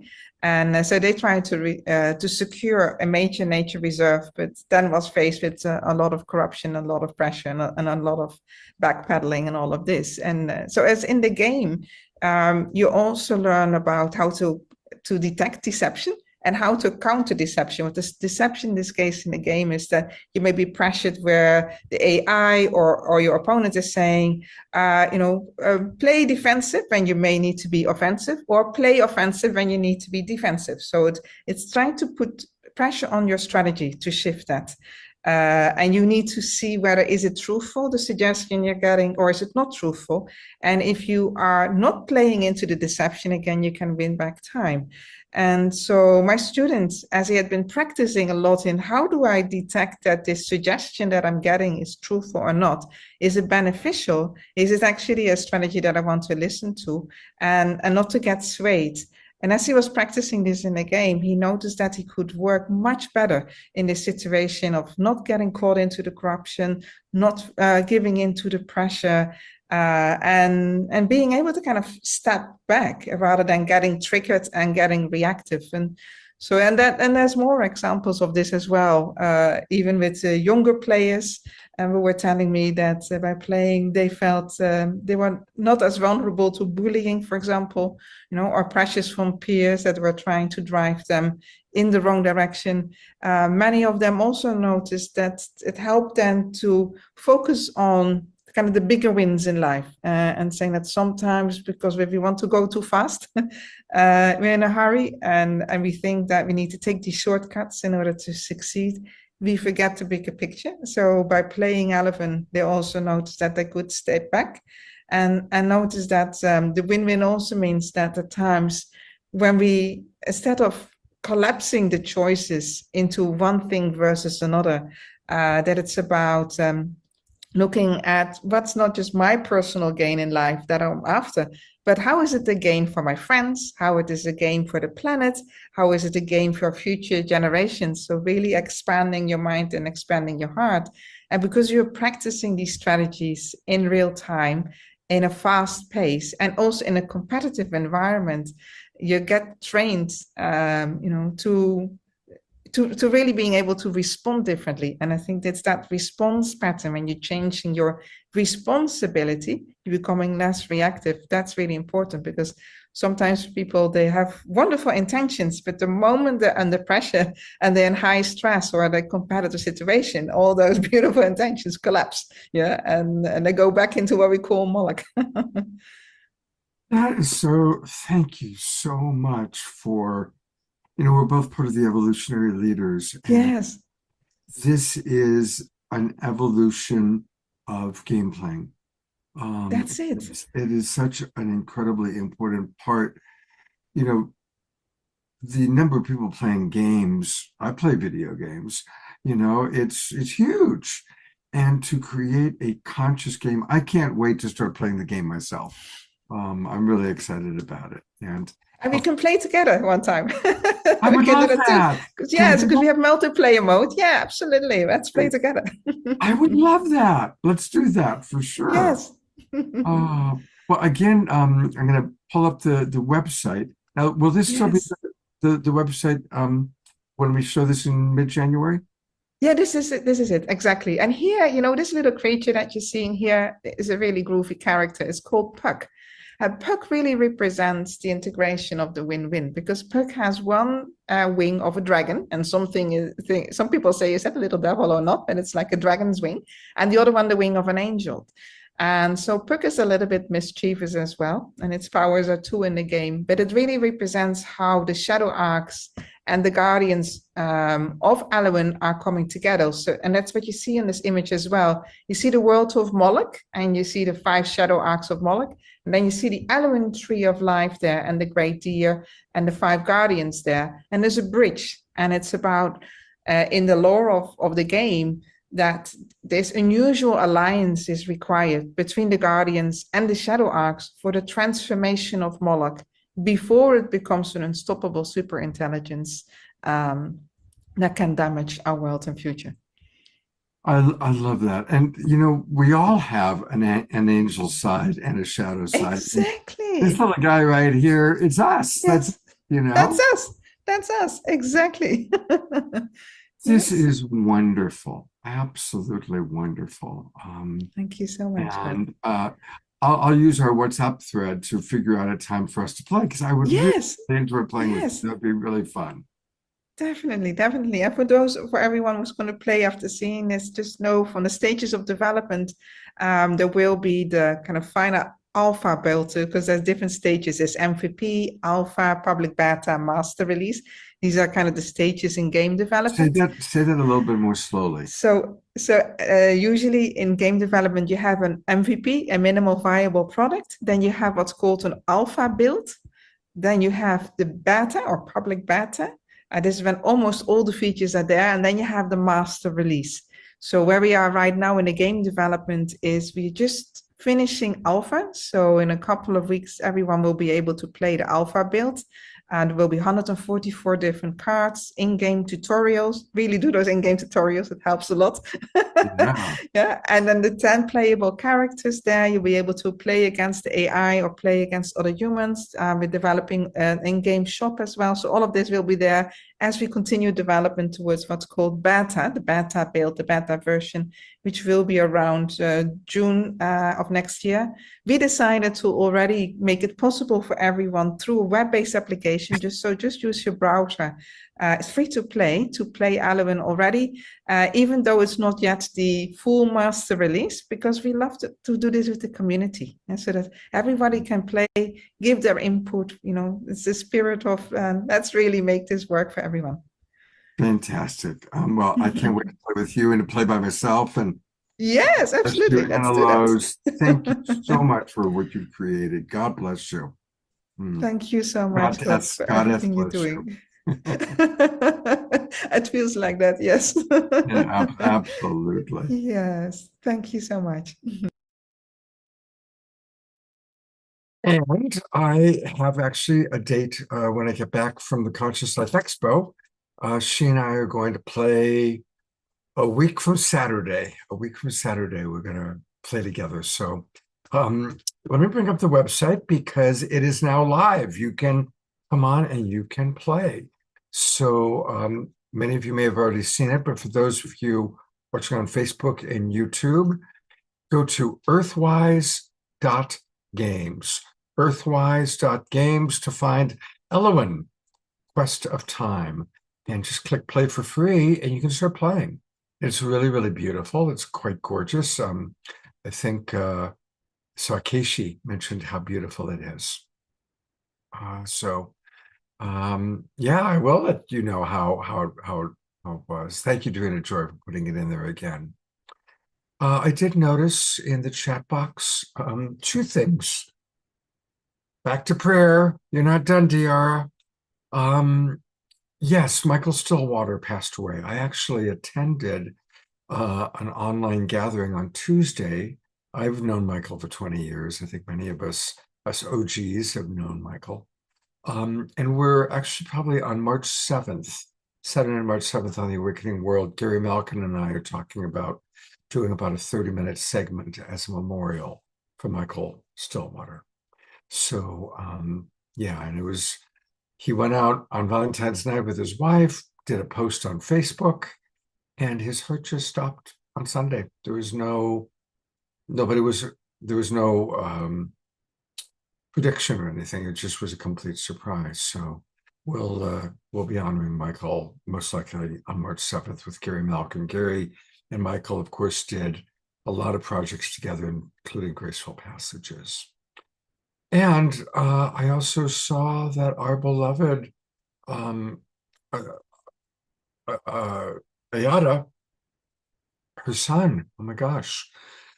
[SPEAKER 13] And so they tried to secure a major nature reserve, but then was faced with a lot of corruption, a lot of pressure, and a lot of backpedaling and all of this. And so as in the game, you also learn about how to detect deception and how to counter deception. What this deception in this case in the game is that you may be pressured where the AI or your opponent is saying, play defensive when you may need to be offensive, or play offensive when you need to be defensive. So it's trying to put pressure on your strategy to shift that. And you need to see whether is it truthful, the suggestion you're getting, or is it not truthful. And if you are not playing into the deception, again, you can win back time. And so my students, as he had been practicing a lot in how do I detect that this suggestion that I'm getting is truthful or not? Is it beneficial? Is it actually a strategy that I want to listen to and not to get swayed? And as he was practicing this in the game, he noticed that he could work much better in this situation of not getting caught into the corruption, not giving into the pressure, and being able to kind of step back rather than getting triggered and getting reactive. And so, and there's more examples of this as well, even with younger players. And who were telling me that by playing, they felt they were not as vulnerable to bullying, for example, or pressures from peers that were trying to drive them in the wrong direction. Many of them also noticed that it helped them to focus on kind of the bigger wins in life, and saying that sometimes, because if we want to go too fast, we're in a hurry, and we think that we need to take these shortcuts in order to succeed. We forget the bigger picture. So by playing Eleven, they also noticed that they could step back and notice that the win-win also means that at times when we, instead of collapsing the choices into one thing versus another, that it's about looking at what's not just my personal gain in life that I'm after, but how is it a gain for my friends? How it is a gain for the planet? How is it a gain for future generations? So really expanding your mind and expanding your heart. And because you're practicing these strategies in real time, in a fast pace, and also in a competitive environment, you get trained, to really being able to respond differently. And I think that's that response pattern. When you're changing your responsibility, you're becoming less reactive. That's really important, because sometimes people, they have wonderful intentions, but the moment they're under pressure and they're in high stress or a competitive situation, all those beautiful intentions collapse. Yeah. And they go back into what we call Moloch.
[SPEAKER 2] That is so, thank you so much for, we're both part of the evolutionary leaders.
[SPEAKER 13] Yes.
[SPEAKER 2] This is an evolution of game playing.
[SPEAKER 13] That's it.
[SPEAKER 2] It is such an incredibly important part. The number of people playing games, I play video games, it's huge. And to create a conscious game, I can't wait to start playing the game myself. I'm really excited about it. And
[SPEAKER 13] we can play together one time.
[SPEAKER 2] I would love that.
[SPEAKER 13] Yes, because we have multiplayer mode. Yeah, absolutely. Let's play together.
[SPEAKER 2] I would love that. Let's do that for sure.
[SPEAKER 13] Yes.
[SPEAKER 2] Well, again, I'm going to pull up the website. Now, will this still be the website when we show this in mid-January?
[SPEAKER 13] Yeah, this is it. Exactly. And here, this little creature that you're seeing here is a really groovy character. It's called Puck. Puck really represents the integration of the win-win, because Puck has one wing of a dragon, and some people say, is that a little devil or not? And it's like a dragon's wing, and the other one, the wing of an angel. And so Puck is a little bit mischievous as well, and its powers are 2 in the game, but it really represents how the shadow arcs and the guardians of Alwyn are coming together. So, and that's what you see in this image as well. You see the world of Moloch, and you see the 5 shadow arcs of Moloch, and then you see the Alwyn tree of life there, and the great deer, and the 5 guardians there. And there's a bridge, and it's about, in the lore of the game, that this unusual alliance is required between the guardians and the shadow arcs for the transformation of Moloch before it becomes an unstoppable super intelligence that can damage our world and future.
[SPEAKER 2] I love that. And we all have an angel side and a shadow side.
[SPEAKER 13] Exactly.
[SPEAKER 2] This little guy right here, it's us.
[SPEAKER 13] Yes.
[SPEAKER 2] That's
[SPEAKER 13] That's us. Exactly.
[SPEAKER 2] This is wonderful. Absolutely wonderful.
[SPEAKER 13] Thank you so much.
[SPEAKER 2] And I'll use our WhatsApp thread to figure out a time for us to play, because I would really enjoy playing with you. That'd be really fun.
[SPEAKER 13] Definitely. And for everyone who's going to play after seeing this, just know from the stages of development, there will be the kind of final alpha build, because there's different stages. There's MVP, alpha, public beta, master release. These are kind of the stages in game development.
[SPEAKER 2] Say that a little bit more slowly.
[SPEAKER 13] So usually in game development, you have an MVP, a minimal viable product. Then you have what's called an alpha build. Then you have the beta or public beta. This is when almost all the features are there. And then you have the master release. So where we are right now in the game development is we're just finishing alpha. So in a couple of weeks, everyone will be able to play the alpha build. And there will be 144 different cards, in-game tutorials. Really do those in-game tutorials. It helps a lot.
[SPEAKER 2] Yeah.
[SPEAKER 13] Yeah. And then the 10 playable characters there, you'll be able to play against the AI or play against other humans. We're developing an in-game shop as well. So all of this will be there as we continue development towards what's called beta, the beta build, the beta version, which will be around June of next year. We decided to already make it possible for everyone through a web-based application. Just use your browser. It's free to play Alwyn already, even though it's not yet the full master release, because we love to do this with the community, and so that everybody can play, give their input. You know, it's the spirit of let's really make this work for everyone.
[SPEAKER 2] Fantastic. Well, I can't wait to play with you and to play by myself. And
[SPEAKER 13] yes, absolutely.
[SPEAKER 2] Let's do that. Thank you so much for what you've created. God bless you.
[SPEAKER 13] Thank you so much for everything you're doing. It feels like that, yes.
[SPEAKER 2] Yeah, absolutely.
[SPEAKER 13] Yes, thank you so much.
[SPEAKER 2] And I have actually a date when I get back from the Conscious Life Expo. She and I are going to play a week from Saturday. We're going to play together. So let me bring up the website because it is now live. You can come on and you can play. So many of you may have already seen it, but for those of you watching on Facebook and YouTube, go to earthwise.games. Earthwise.games to find Elwyn, Quest of Time, and just click play for free and you can start playing. It's really, really beautiful. It's quite gorgeous. I think Sarkeshi mentioned how beautiful it is. Yeah, I will let you know how it was. Thank you, Dorina Joy, for putting it in there again. I did notice in the chat box two things. Back to prayer. You're not done, Diara. Yes, Michael Stillwater passed away. I actually attended an online gathering on Tuesday. I've known Michael for 20 years. I think many of us OGs have known Michael. And we're actually probably on March 7th, Saturday, March 7th on the Awakening World. Gary Malkin and I are talking about doing about a 30-minute segment as a memorial for Michael Stillwater. So, yeah, and he went out on Valentine's night with his wife, did a post on Facebook, and his heart just stopped on Sunday. There was no prediction or anything. It just was a complete surprise. So we'll be honoring Michael most likely on March 7th with Gary Malkin. Gary and Michael, of course, did a lot of projects together, including Graceful Passages. And I also saw that our beloved Ayada, her son, oh my gosh.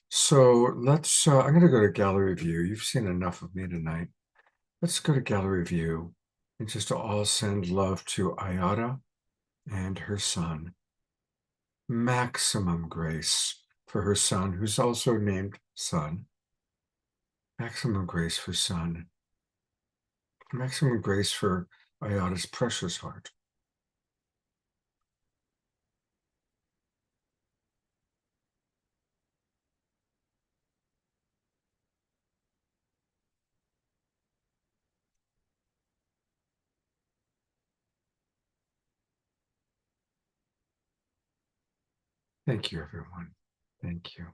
[SPEAKER 2] So let's, I'm going to go to gallery view. You've seen enough of me tonight. Let's go to gallery view and just all send love to Ayada and her son. Maximum grace for her son, who's also named Son. Maximum grace for Son. Maximum grace for Ayada's precious heart. Thank you, everyone. Thank you.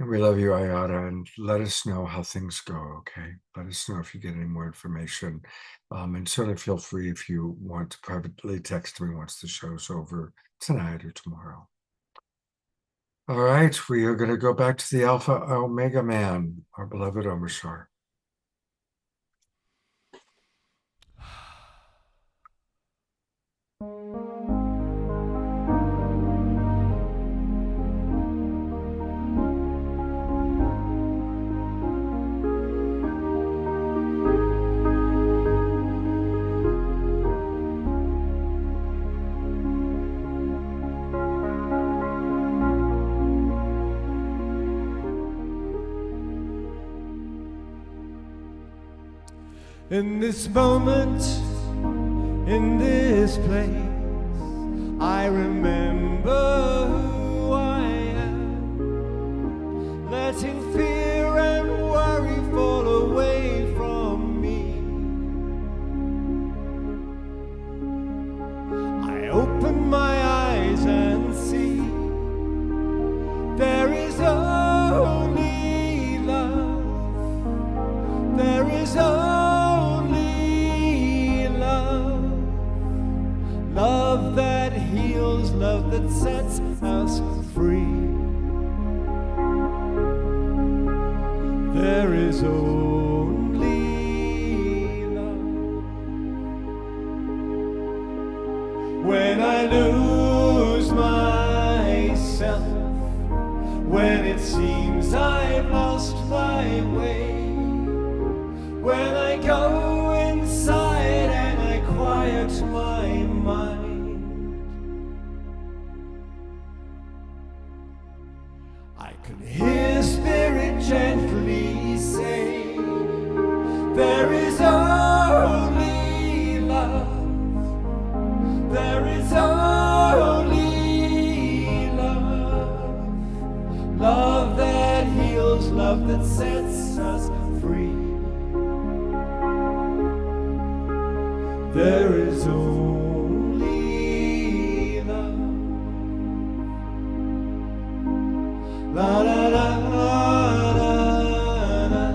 [SPEAKER 2] And we love you, Ayada, and let us know how things go, okay? Let us know if you get any more information. And certainly feel free if you want to privately text me once the show's over tonight or tomorrow. All right, we are going to go back to the Alpha Omega Man, our beloved Omashar.
[SPEAKER 3] In this moment, in this place, I remember who I am, letting fear and worry fall away from me. I open my eyes and see there is only love. There is only love. Love that heals, love that sets us free. There is only love. When I lose myself, when it seems I've lost my way, when I go inside and I quiet my mind, I can hear Spirit gently say, there is only love. There is only love. Love that heals, love that sets us free. There is only love. La la la la la la la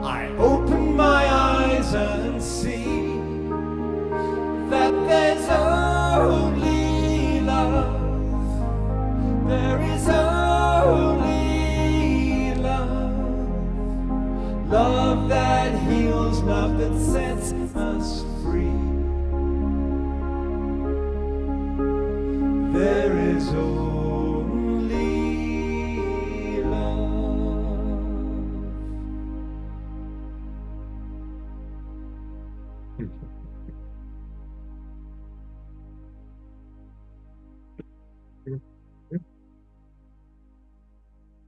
[SPEAKER 3] I open my eyes and see that there's only love. There is only love. Love that heals, love that sets us free. There is only love.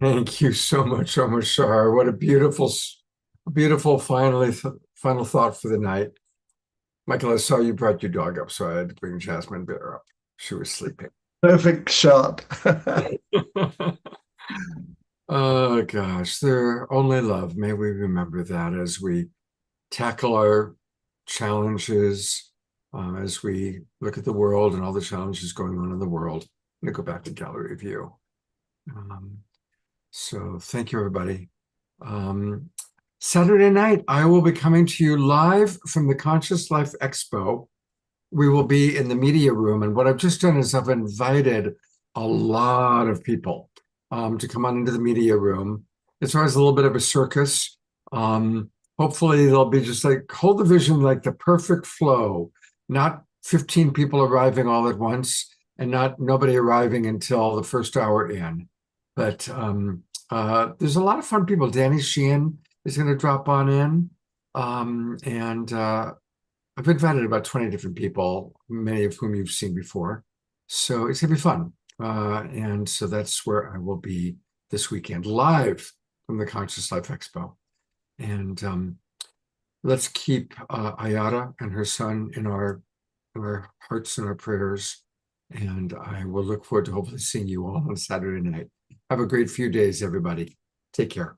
[SPEAKER 2] Thank you so much, Omar Shah. What a beautiful, beautiful final thought for the night. Michael, I saw you brought your dog up, so I had to bring Jasmine Bear up. She was sleeping.
[SPEAKER 4] Perfect shot.
[SPEAKER 2] Oh gosh, they're only love. May we remember that as we tackle our challenges, as we look at the world and all the challenges going on in the world. I'm gonna go back to gallery view. So thank you, everybody. Saturday night, I will be coming to you live from the Conscious Life Expo. We will be in the media room, and what I've just done is I've invited a lot of people to come on into the media room. It's always a little bit of a circus. Hopefully they'll be just like, hold the vision like the perfect flow, not 15 people arriving all at once and not nobody arriving until the first hour in. But there's a lot of fun people. Danny Sheehan is going to drop on in. I've invited about 20 different people, many of whom you've seen before. So it's going to be fun. And so that's where I will be this weekend, live from the Conscious Life Expo. And let's keep Ayada and her son in our hearts and our prayers. And I will look forward to hopefully seeing you all on Saturday night. Have a great few days, everybody. Take care.